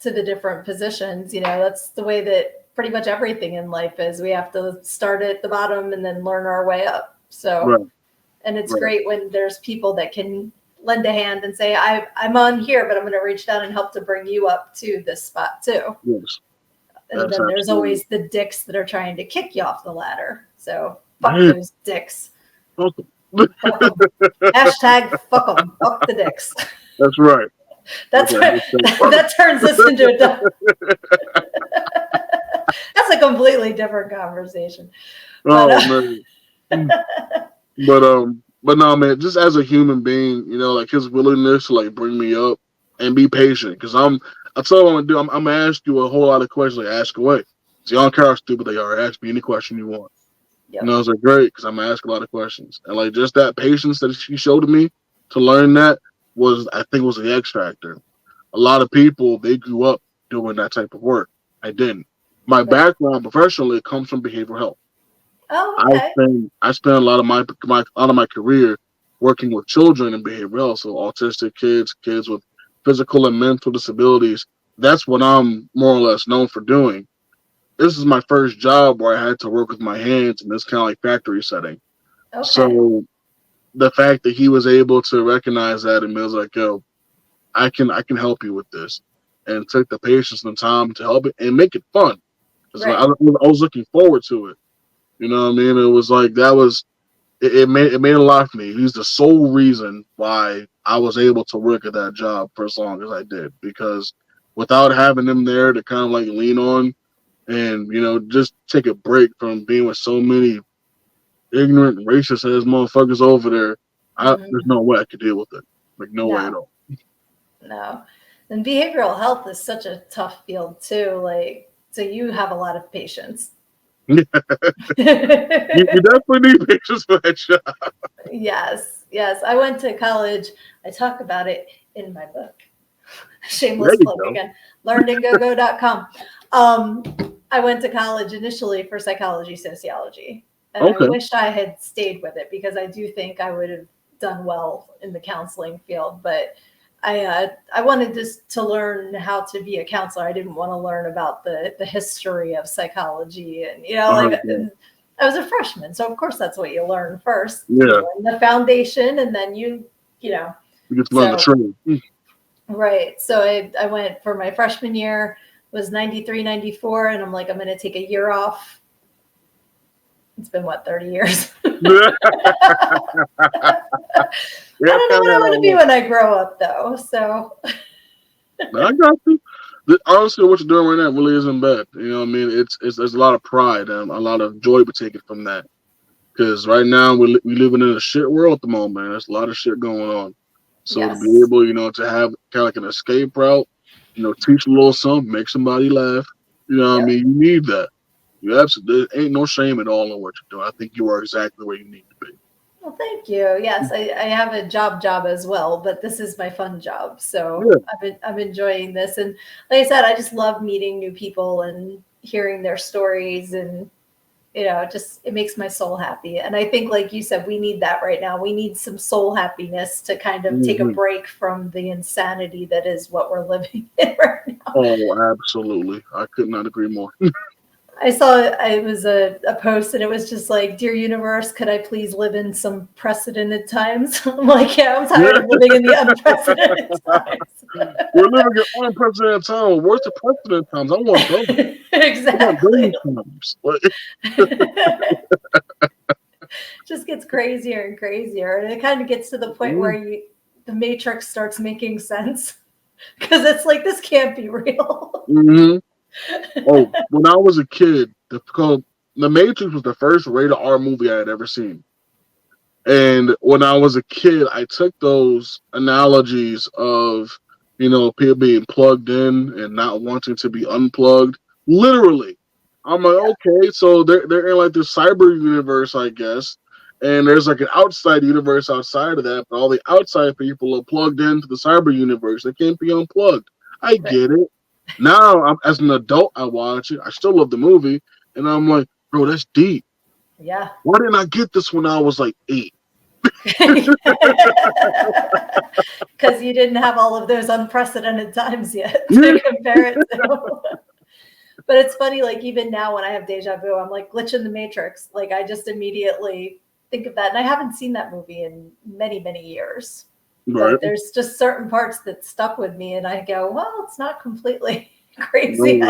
to the different positions. That's the way that pretty much everything in life is. We have to start at the bottom and then learn our way up. So, Right, and it's right. great when there's people that can lend a hand and say, I'm on here, but I'm going to reach down and help to bring you up to this spot too. Yes, And that's then there's absolutely. always the dicks that are trying to kick you off the ladder. So fuck Man, those dicks. fuck 'em. Fuck them. Hashtag fuck them. Fuck the dicks. That's right. That's That's right. what Fuck 'em. that turns this into a. That's a completely different conversation. But Oh man. But no, man. Just as a human being, like his willingness to like bring me up and be patient, because I tell you what I'm gonna do. I'm gonna ask you a whole lot of questions. Like, ask away. See, I don't care how stupid they are. Ask me any question you want. yep. It's like great because I'm gonna ask a lot of questions, and like just that patience that she showed me to learn that was, I think, was the X factor. A lot of people they grew up doing that type of work. I didn't. My Right. background professionally comes from behavioral health. Oh, I okay. spend a lot of my career working with children in behavioral health, so autistic kids, kids with physical and mental disabilities. That's what I'm more or less known for doing. This is my first job where I had to work with my hands in this kind of like factory setting. Okay. So the fact that he was able to recognize that and was like, "Yo, I can help you with this," and took the patience and the time to help it and make it fun. Because Right. I was looking forward to it. You know what I mean? It was like that was it made a lot for me. He's the sole reason why I was able to work at that job for as long as I did. Because without having him there to kind of like lean on and just take a break from being with so many ignorant and racist ass motherfuckers over there, there's hmm no way I could deal with it. Like no way at No, all. no. And behavioral health is such a tough field too. Like, so you have a lot of patience. You definitely need pictures for that job. Yes, yes. I went to college. I talk about it in my book. There Shameless you plug go. again. Learnedandgogo.com. Um, I went to college initially for psychology, sociology, and I Okay. wish I had stayed with it because I do think I would have done well in the counseling field. But I wanted just to learn how to be a counselor. I didn't want to learn about the history of psychology and like Yeah. I was a freshman, so of course that's what you learn first. You Yeah. learn the foundation, and then you know. You get to learn the So trade. right. So I went for my freshman year was 93, 94, and I'm like, I'm going to take a year off. It's been what, 30 years? I Yeah, don't know kind what I of want to be when I grow up though. So I got you. Honestly, what you're doing right now really isn't bad. You know what I mean? It's there's a lot of pride and a lot of joy to take it from that. Because right now we living in a shit world at the moment. There's a lot of shit going on. So to be yes. able, to have kind of like an escape route, teach a little something, make somebody laugh. You know what I Yep. mean? You need that. You absolutely there ain't no shame at all in what you're doing. I think you are exactly where you need to be. Well, thank you. Yes, I have a job as well, but this is my fun job. So Yeah. I'm enjoying this. And like I said, I just love meeting new people and hearing their stories, and just it makes my soul happy. And I think, like you said, we need that right now. We need some soul happiness to kind of take a Hmm. break from the insanity that is what we're living in right now. Oh, absolutely. I could not agree more. I saw it was a post, and it was just like, "Dear universe, could I please live in some precedented times?" I'm like, yeah, I'm tired Yeah. of living in the unprecedented times. We're living in unprecedented times. Where's the precedent times? I want those. I want Exactly. those times. Like, Just gets crazier and crazier, and it kind of gets to the point where the Matrix starts making sense because it's like this can't be real. mm-hmm. Oh, when I was a kid, the Matrix was the first rated R movie I had ever seen. And when I was a kid, I took those analogies of, people being plugged in and not wanting to be unplugged literally. I'm like, Yeah, okay, so they're in like this cyber universe, I guess, and there's like an outside universe outside of that, but all the outside people are plugged into the cyber universe. They can't be unplugged. I right. get it. Now, as an adult, I watch it. I still love the movie, and I'm like, bro, that's deep. Yeah. Why didn't I get this when I was like 8? Because you didn't have all of those unprecedented times yet Yeah. to compare it to. But it's funny, like even now when I have deja vu, I'm like glitch in the matrix. Like I just immediately think of that. And I haven't seen that movie in many, many years. Right. But there's just certain parts that stuck with me, and I go, well, it's not completely crazy.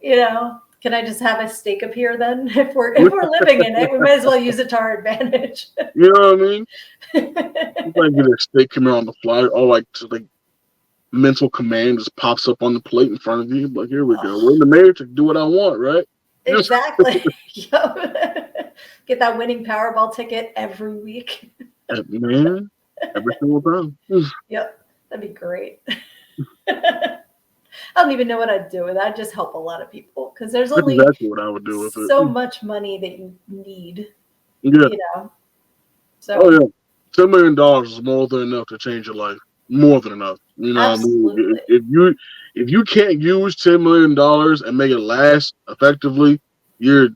No. Can I just have a stake appear then? If we're living in it, we might as well use it to our advantage. You know what I mean? You might get a steak coming on the fly, or like just like mental command just pops up on the plate in front of you. Like, here we go. We're in the matrix. Do what I want, right? Just Exactly. Get that winning Powerball ticket every week. man, every single time. Yep, that'd be great. I don't even know what I'd do with that. I'd just help a lot of people because there's That's only exactly what I would do with so it. much money that you need, Yeah. you know. Oh So yeah. $10 million is more than enough to change your life. More than enough. You know what I mean? absolutely. If you can't use $10 million and make it last effectively, you're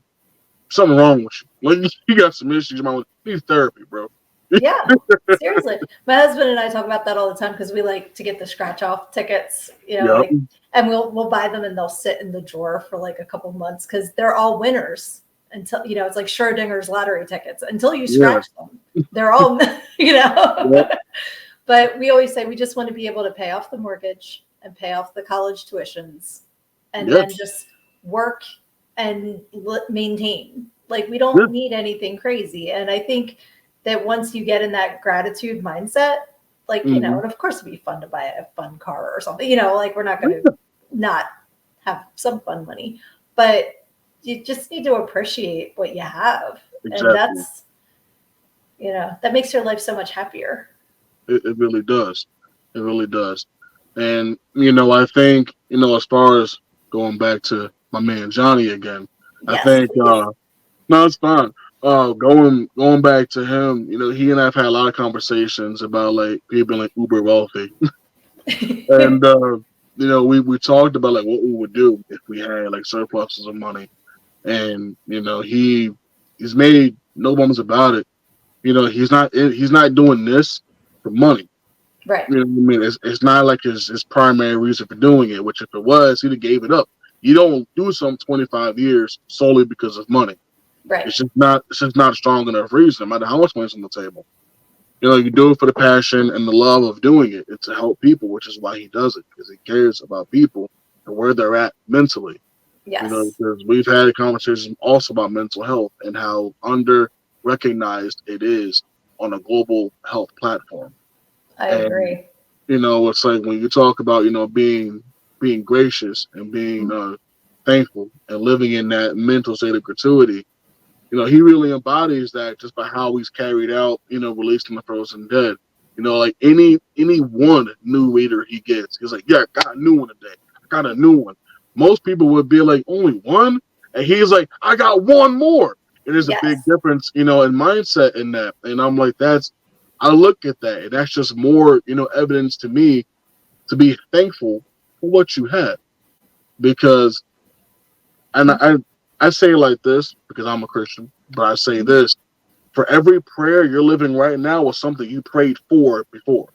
something wrong with you. Like you got some issues. You might need therapy, bro. Yeah, seriously. My husband and I talk about that all the time because we like to get the scratch off tickets, Yep. like, and we'll buy them and they'll sit in the drawer for like a couple months because they're all winners until it's like Schrodinger's lottery tickets until you Yeah. scratch them. They're all you know. Yep. But we always say we just want to be able to pay off the mortgage and pay off the college tuitions, and then Yes. just work and maintain. Like we Yeah. don't need anything crazy, and I think that once you get in that gratitude mindset, like, Hmm. and of course it'd be fun to buy a fun car or something, like we're not going to not have some fun money, but you just need to appreciate what you have. And Exactly. that makes your life so much happier. It really does. It really does. And I think as far as going back to my man Johnny again, I Yes, think please. no, it's fine. Going back to him, he and I've had a lot of conversations about like people being like uber wealthy, and we talked about like what we would do if we had like surpluses of money, and he's made no bones about it. He's not doing this for money. Right, You know what I mean? It's not like his primary reason for doing it. Which if it was, he'd have gave it up. You don't do something 25 years solely because of money. right. It's just not a strong enough reason, no matter how much money's on the table. You do it for the passion and the love of doing it. It's to help people, which is why he does it, because he cares about people and where they're at mentally. Yes, Because we've had conversations also about mental health and how under recognized it is on a global health platform. I And agree. it's like when you talk about being gracious and being thankful and living in that mental state of gratuity. He really embodies that just by how he's carried out, released in the Frozen Dead. Like any one new reader he gets, he's like, yeah, I got a new one today. I got a new one. Most people would be like, only one? And he's like, I got one more. It is a big Yes. difference, in mindset in that. And I'm like, I look at that, and that's just more, evidence to me to be thankful for what you have. Because, and I say it like this because I'm a Christian, but I say Mhm. this: for every prayer you're living right now was something you prayed for before.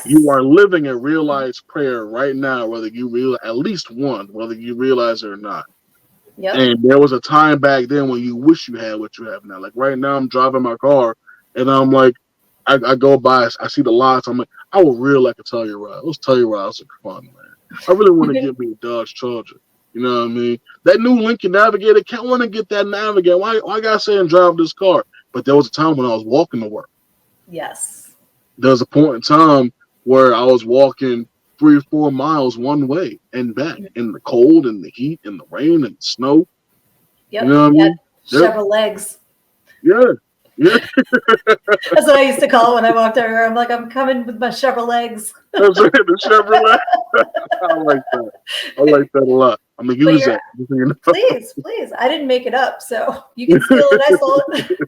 You Yes. are living a realized prayer right now, whether you realize at least one, whether you realize it or not. Yep. And there was a time back then when you wish you had what you have now. Like right now, I'm driving my car, and I'm like, I go by, I see the lots. I'm like, I would really like a Telluride. Let's Telluride. It's fun, man. I really want to get me a Dodge Charger. You know what I mean? That new Lincoln Navigator, can't want to get that Navigator. Why I gotta say and drive this car? But there was a time when I was walking to work. Yes. There was a point in time where I was walking 3 or 4 miles one way and back in the cold and the heat and the rain and the snow. You Yep. know what I You had mean? Yep. several legs. Yeah. Yeah. That's what I used to call it when I walked over. I'm like, I'm coming with my several legs. That's right. The Chevrolet. I like that. I like that a lot. I'm gonna But use you're that. Just so you please, please. I didn't make it up, so you can steal it. I stole it.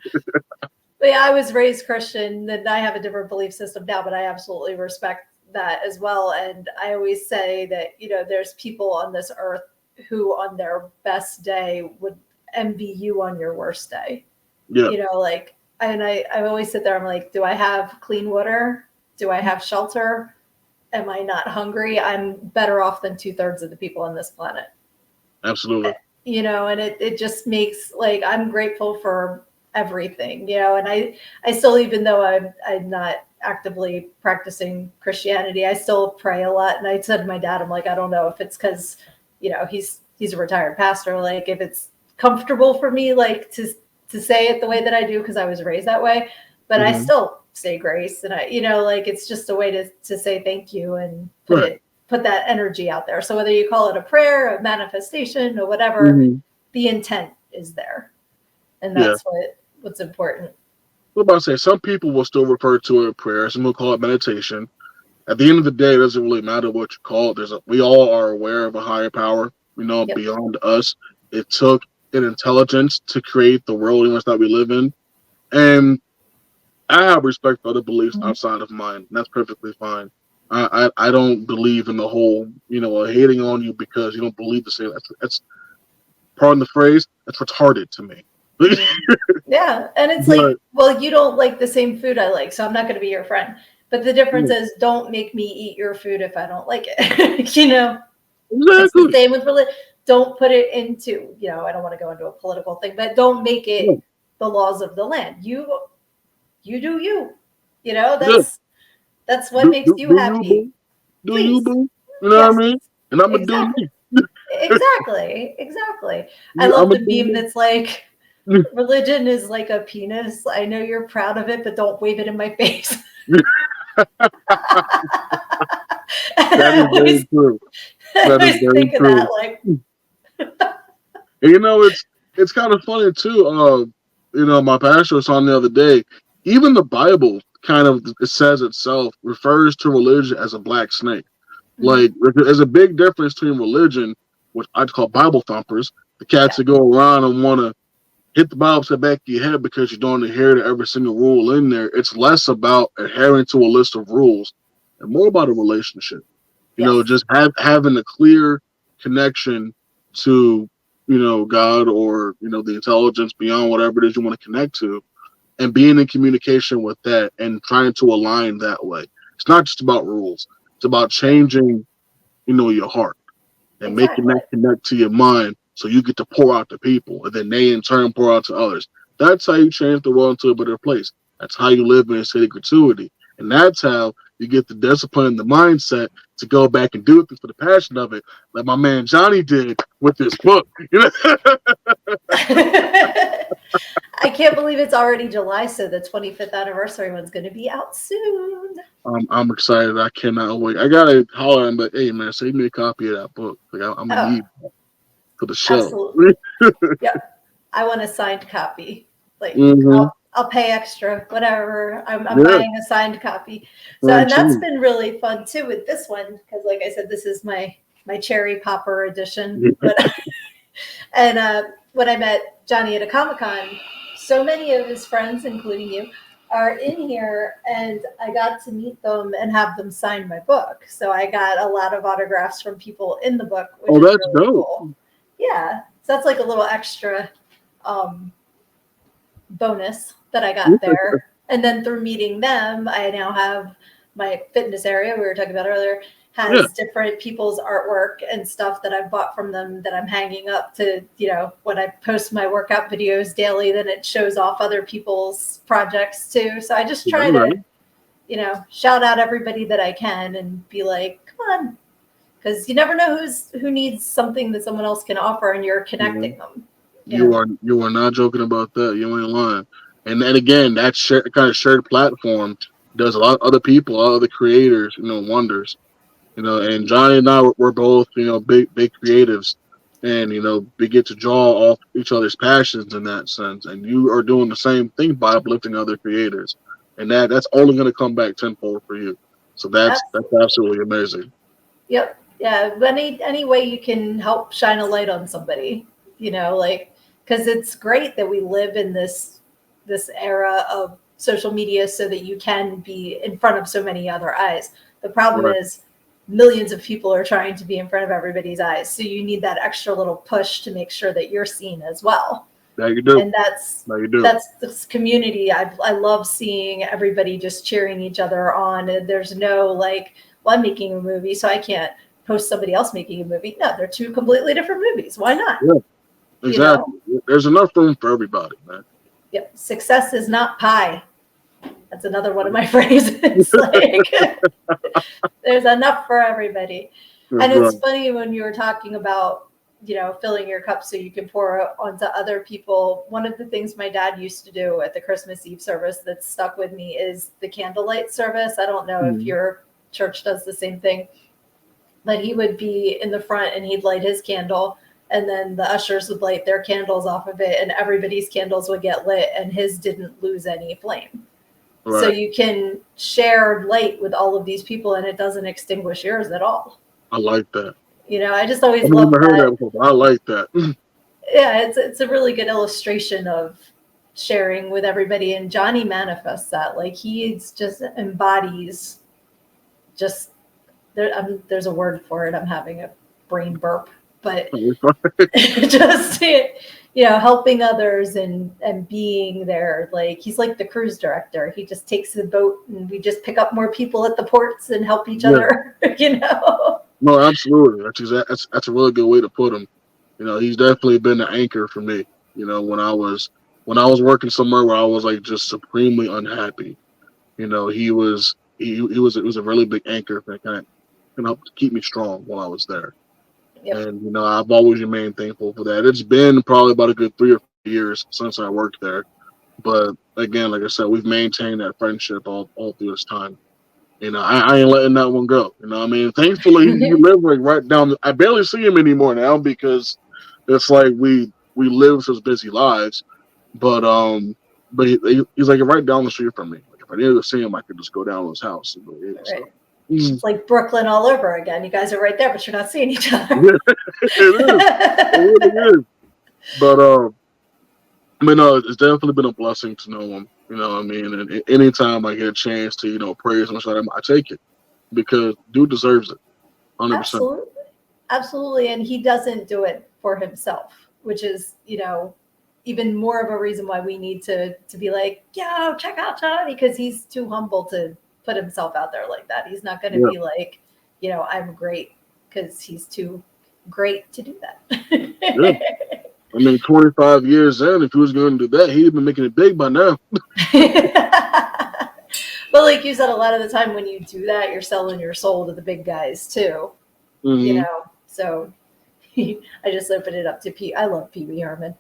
But yeah, I was raised Christian, and I have a different belief system now, but I absolutely respect that as well. And I always say that, there's people on this earth who on their best day would envy you on your worst day. yeah. Like, and I always sit there, I'm like, do I have clean water? Do I have shelter? Am I not hungry? I'm better off than 2/3 of the people on this planet. Absolutely. And it just makes, like, I'm grateful for everything, and I still, even though I'm not actively practicing Christianity, I still pray a lot. And I said to my dad, I'm like, I don't know if it's because, he's a retired pastor, like if it's comfortable for me, like to say it the way that I do, because I was raised that way, but I Mm-hmm. still say grace. And I, like, it's just a way to say thank you and Right. put that energy out there. So whether you call it a prayer, a manifestation, or whatever, Mm-hmm. the intent is there. And Yeah. that's what's important. What about to say? Some people will still refer to it as prayer. Some will call it meditation. At the end of the day, it doesn't really matter what you call it. We all are aware of a higher power, Yep. beyond us. It took an intelligence to create the world in which that we live in. And I have respect for other beliefs Mhm. outside of mine. And that's perfectly fine. I don't believe in the whole, hating on you because you don't believe the same. That's pardon the phrase, that's retarded to me. Mhm. Yeah. And it's like, But well, you don't like the same food I like, so I'm not going to be your friend. But the difference yeah, is, don't make me eat your food if I don't like it. It's the exactly. same with religion. Don't put it into, I don't want to go into a political thing, but don't make it Yeah, the laws of the land. You do you. yeah. That's what Do, makes do, you do you happy. boo? Do you Please. boo? You know what Yes. I mean? And I'm gonna do Exactly. me. Exactly. Exactly. I I'm love gonna the do meme that's like, me. religion is like a penis. I know you're proud of it, but don't wave it in my face. And That I is very always, true. I That is always very think of that true. like, And, it's kind of funny too. My pastor was on the other day. Even the Bible kind of it says itself refers to religion as a black snake. mhm, Like there's a big difference between religion, which I'd call Bible thumpers, the cats yeah, that go around and want to hit the Bible upside back of your head because you don't adhere to every single rule in there. It's less about adhering to a list of rules and more about a relationship. yes, Just having a clear connection to, God or, the intelligence beyond whatever it is you want to connect to and being in communication with that and trying to align that way. It's not just about rules. It's about yeah, changing, your heart and making exactly, that connect to your mind so you get to pour out to people and then they in turn pour out to others. That's how you change the world into a better place. That's how you live in a state of gratuity. And that's how you get the discipline and the mindset to go back and do it for the passion of it, like my man Johnny did with this book. I can't believe it's already July, so the 25th anniversary one's going to be out soon. I'm excited. I cannot wait. I gotta holler him, but hey man, save me a copy of that book. Like I'm gonna Oh, need for the show. absolutely. Yep. I want a signed copy. Like, hmm I'll pay extra, whatever. I'm Yeah, buying a signed copy. So, right and that's too. been really fun too with this one, because like I said, this is my cherry popper edition. But and when I met Johnny at a Comic-Con, so many of his friends, including you, are in here, and I got to meet them and have them sign my book. So I got a lot of autographs from people in the book, which Oh, is that's really dope. cool. Yeah, so that's like a little extra um, bonus that I got there. And then through meeting them, I now have my fitness area we were talking about earlier Yeah, has different people's artwork and stuff that I've bought from them that I'm hanging up to, when I post my workout videos daily, then it shows off other people's projects too. So I just try right. to, shout out everybody that I can and be like, come on, because you never know who needs something that someone else can offer, and you're Yeah. connecting them. You are not joking about that. You ain't lying. And then again, that kind of shared platform does a lot of other people, a lot of other creators, wonders. And Johnny and I we're both, big creatives, and we get to draw off each other's passions in that sense. And you are doing the same thing by uplifting other creators, and that's only going to come back tenfold for you. So that's Absolutely. absolutely amazing. Yep. Yeah. Any way you can help shine a light on somebody, like, because it's great that we live in this era of social media so that you can be in front of so many other eyes. The problem Right. is millions of people are trying to be in front of everybody's eyes. So you need that extra little push to make sure that you're seen as well. Now you do. And that's Now you do. that's this community. I love seeing everybody just cheering each other on. And there's no like, well, I'm making a movie, so I can't post somebody else making a movie. No, they're two completely different movies. Why not? Yeah. You know? Exactly. There's enough room for everybody, man. Yep. Success is not pie. That's another one of my phrases. Like there's enough for everybody. That's And right. it's funny when you were talking about, filling your cup so you can pour onto other people. One of the things my dad used to do at the Christmas Eve service that stuck with me is the candlelight service. I don't know if Mhm. your church does the same thing, but he would be in the front and he'd light his candle, and then the ushers would light their candles off of it, and everybody's candles would get lit, and his didn't lose any flame. So Right. you can share light with all of these people and it doesn't extinguish yours at all. I like that. I just I've always never love heard that. that before, but I like that. Yeah, it's a really good illustration of sharing with everybody, and Johnny manifests that. Like he's just embodies just there's a word for it. I'm having a brain burp, but just helping others and being there. Like he's like the cruise director. He just takes the boat and we just pick up more people at the ports and help each Yeah. other. No, absolutely. That's a really good way to put him. He's definitely been the anchor for me. When I was working somewhere where I was like just supremely unhappy, he was it was a really big anchor that kind of helped keep me strong while I was there. Yep. And I've always remained thankful for that. It's been probably about a good 3 or 4 years since I worked there, but again, like I said, we've maintained that friendship all through this time. I ain't letting that one go. I mean, thankfully he lives like right down. I barely see him anymore now because it's like we live such busy lives. But he's like right down the street from me. Like if I needed to see him, I could just go down to his house and go, yeah. So Right. It's like Brooklyn all over again. You guys are right there, but you're not seeing each other. yeah, it is. It really is. But I mean, no, it's definitely been a blessing to know him. You know what I mean? And anytime I get a chance to, praise him, I take it because dude deserves it, 100%. Absolutely. Absolutely. And he doesn't do it for himself, which is, even more of a reason why we need to be like, yo, check out Johnny, because he's too humble to put himself out there like that. He's not going to Yeah, be like, I'm great, because he's too great to do yeah. that. I mean, 25 years in, if he was going to do that, he'd have been making it big by now. But like you said, a lot of the time when you do that, you're selling your soul to the big guys too, Hmm. So I just opened it up to Pete. I love Pee Wee Herman.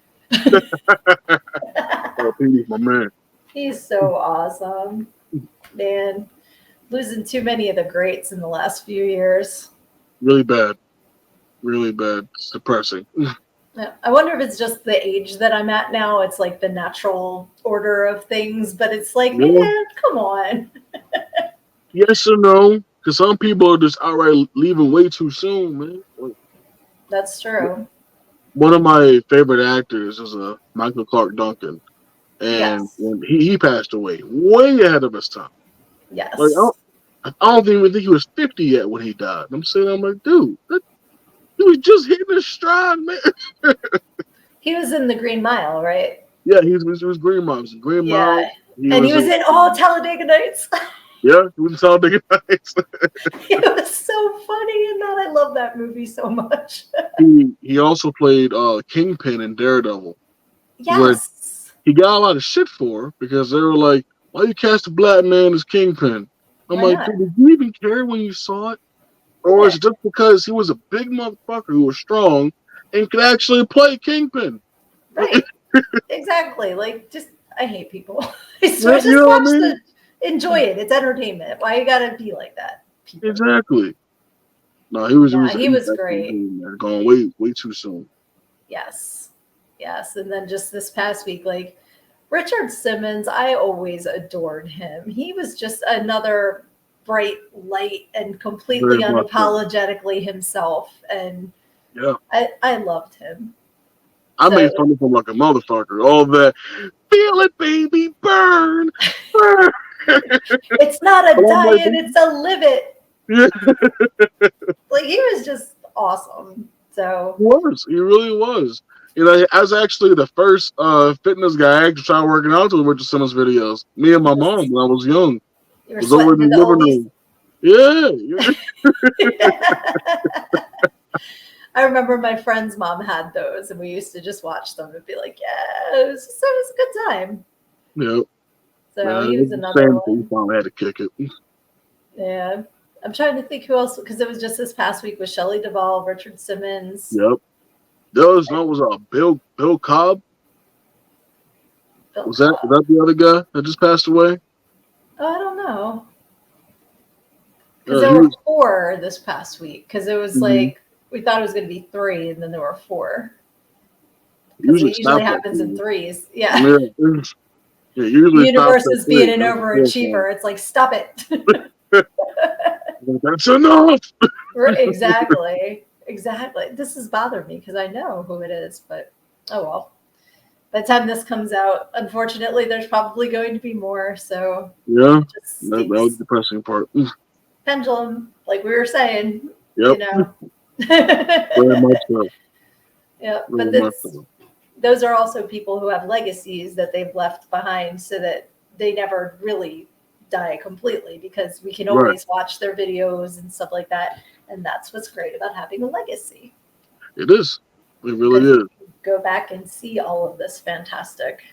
Oh, Petey's my man. He's so awesome, man. Losing too many of the greats in the last few years. Really bad. Really bad. It's depressing. Yeah, I wonder if it's just the age that I'm at now. It's like the natural order of things, but it's like, Yeah. man, come on. Yes or no? Because some people are just outright leaving way too soon, man. Like, That's true. one of my favorite actors is Michael Clark Duncan, and Yes. when he passed away way ahead of his time. Like Yes. I don't even think he was 50 yet when he died. I'm like, dude, he was just hitting his stride, man. He was in the Green Mile, right? Yeah, he was Green Mile. He was in Green Yeah. Mile. He And he was was in, in all Talladega Nights. yeah, he was in Talladega Nights. It was so funny in that. I love that movie so much. He also played Kingpin in Daredevil, which Yes. he got a lot of shit for because they were like, "Why you cast a black man as Kingpin?" I'm Why like, not? dude, did you even care when you saw it, or Yeah. is it just because he was a big motherfucker who was strong and could actually play Kingpin? Like, Right. Exactly. Like, just, I hate people. you Just know what I watch mean? the, enjoy it. It's entertainment. Why you gotta be like that, people? Exactly. No, he He was was definitely great. doing that. Gone way too soon. Yes. Yes. And then just this past week, like, Richard Simmons, I always adored him. He was just another bright light and completely Very much so. unapologetically himself. And Yeah. I loved him. I So made fun of him like a motherfucker. All that, feel it, baby, burn, burn. it's not But a I'm like, diet, it's a live it. yeah, Like, he was just awesome. So, he was. He really was. I was actually the first fitness guy I actually tried working out to Richard Simmons videos. Me and my mom yes, when I was young you were was over in sweating the to the living oldies. room. Yeah, I remember my friend's mom had those, and we used to just watch them and be like, "Yeah, it was a good time." yeah. So Man, he it was was the another same thing. one. Finally had to kick it. Yeah, I'm trying to think who else because it was just this past week with Shelley Duvall, Richard Simmons, Yep. There was Bill Cobb. Bill Was Cobb. that the other guy that just passed away? Oh, I don't know because Yeah, there he were was. four this past week because it was Mhm. like we thought it was going to be three, and then there were four because Usually it usually stops at happens in three. threes. Yeah, Yeah, yeah. the Usually stops universe at is being three. an Not four, so. overachiever. It's like stop it. That's enough. Exactly. Exactly. This has bothered me because I know who it is, but oh well. By the time this comes out, unfortunately, there's probably going to be more. So Yeah, it just that was stinks. the depressing part. Pendulum, like we were saying, Yep, you know. very much so. Yeah, Very but much it's so. those are also people who have legacies that they've left behind so that they never really die completely because we can Right. always watch their videos and stuff like that. And that's what's great about having a legacy. It is. It really Because you is. can go back and see all of this fantastic.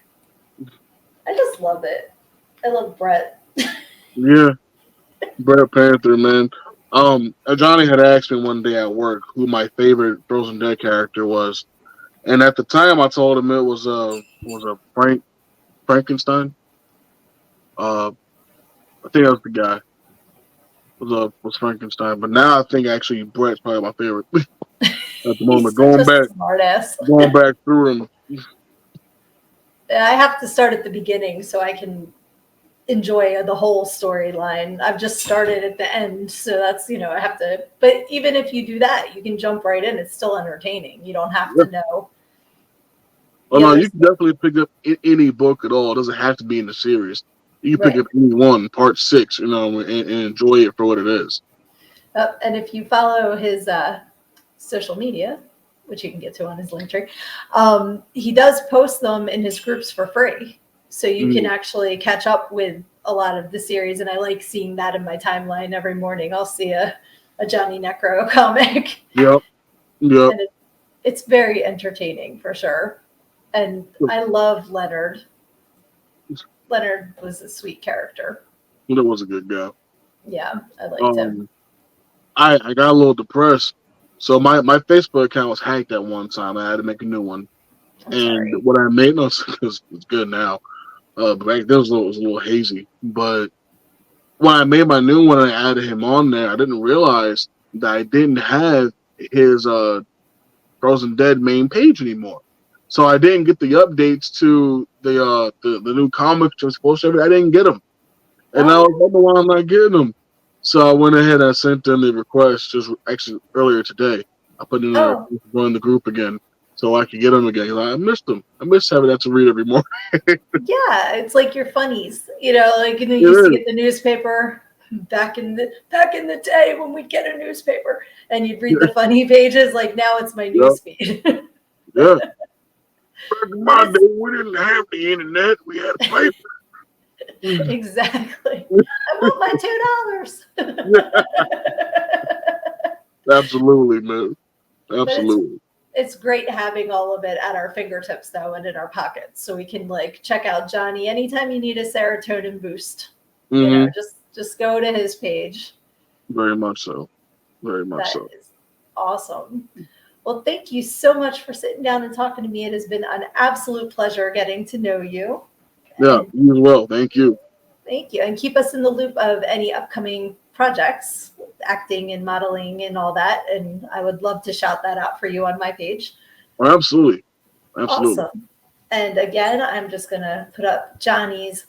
I just love it. I love Brett. Yeah, Brad Panther, man. Johnny had asked me one day at work who my favorite Frozen Dead character was, and at the time I told him it was a Frankenstein. Uh, I think that was the guy. Was Frankenstein, but now I think actually Brett's probably my favorite at the He's moment. such a smartass. Going back through him. I have to start at the beginning so I can enjoy the whole storyline. I've just started at the end, so that's I have to. But even if you do that, you can jump right in. It's still entertaining. You don't have Yeah. to know Oh the no, other you can stuff. definitely pick up any book at all. It doesn't have to be in the series. You can pick Right. up any one, part six, and enjoy it for what it is. And if you follow his social media, which you can get to on his link tree, he does post them in his groups for free. So you can Mm, actually catch up with a lot of the series. And I like seeing that in my timeline every morning. I'll see a Johnny Necro comic. yep, yep. And it's very entertaining for sure. And I love Leonard. Leonard was a sweet character. That was a good guy. Yeah, I liked him. Um, I got a little depressed. So my Facebook account was hacked at one time. I had to make a new one, I'm and sorry. what I made no because it's good now. But back then it was a little hazy. But when I made my new one and I added him on there, I didn't realize that I didn't have his Frozen Dead main page anymore. So I didn't get the updates to the new comics that was supposed to. I didn't get them, and I was Oh, wondering why I'm not getting them. So I went ahead and sent them the request just actually earlier today. I put in there oh, to join the group again. so I could get them again. Like, I missed them. I miss having that to read every morning. Yeah, it's like your funnies, like you It used to is. get the newspaper back in the day when we'd get a newspaper and you'd read the funny pages. Like now it's my Yeah, news feed. And yeah. Back in my it's day, we didn't have the internet. We had a paper. exactly. I want my $2. Yeah, absolutely, man. But it's Absolutely. it's great having all of it at our fingertips though and in our pockets so we can like check out Johnny anytime you need a serotonin boost. Hmm. Just go to his page. Very much so. Very much That so. is awesome. Well, thank you so much for sitting down and talking to me. It has been an absolute pleasure getting to know you. Yeah, And you as well. Thank you. thank you. And keep us in the loop of any upcoming projects, acting and modeling and all that. And I would love to shout that out for you on my page. Absolutely. Absolutely. Awesome. And again, I'm just going to put up Johnny's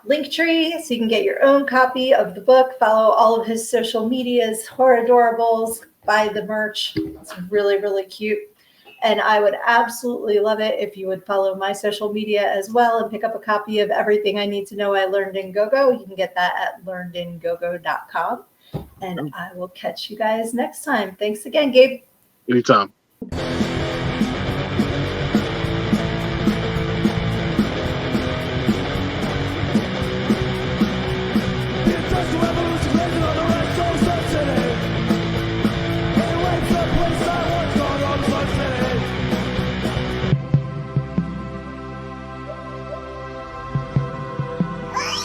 link tree so you can get your own copy of the book, follow all of his social medias, horror adorables, buy the merch. It's really, really cute. And I would absolutely love it if you would follow my social media as well and pick up a copy of Everything I Need to Know I Learned in GoGo. You can get that at learnedingogo.com. And I will catch you guys next time. Thanks again, Gabe. Anytime.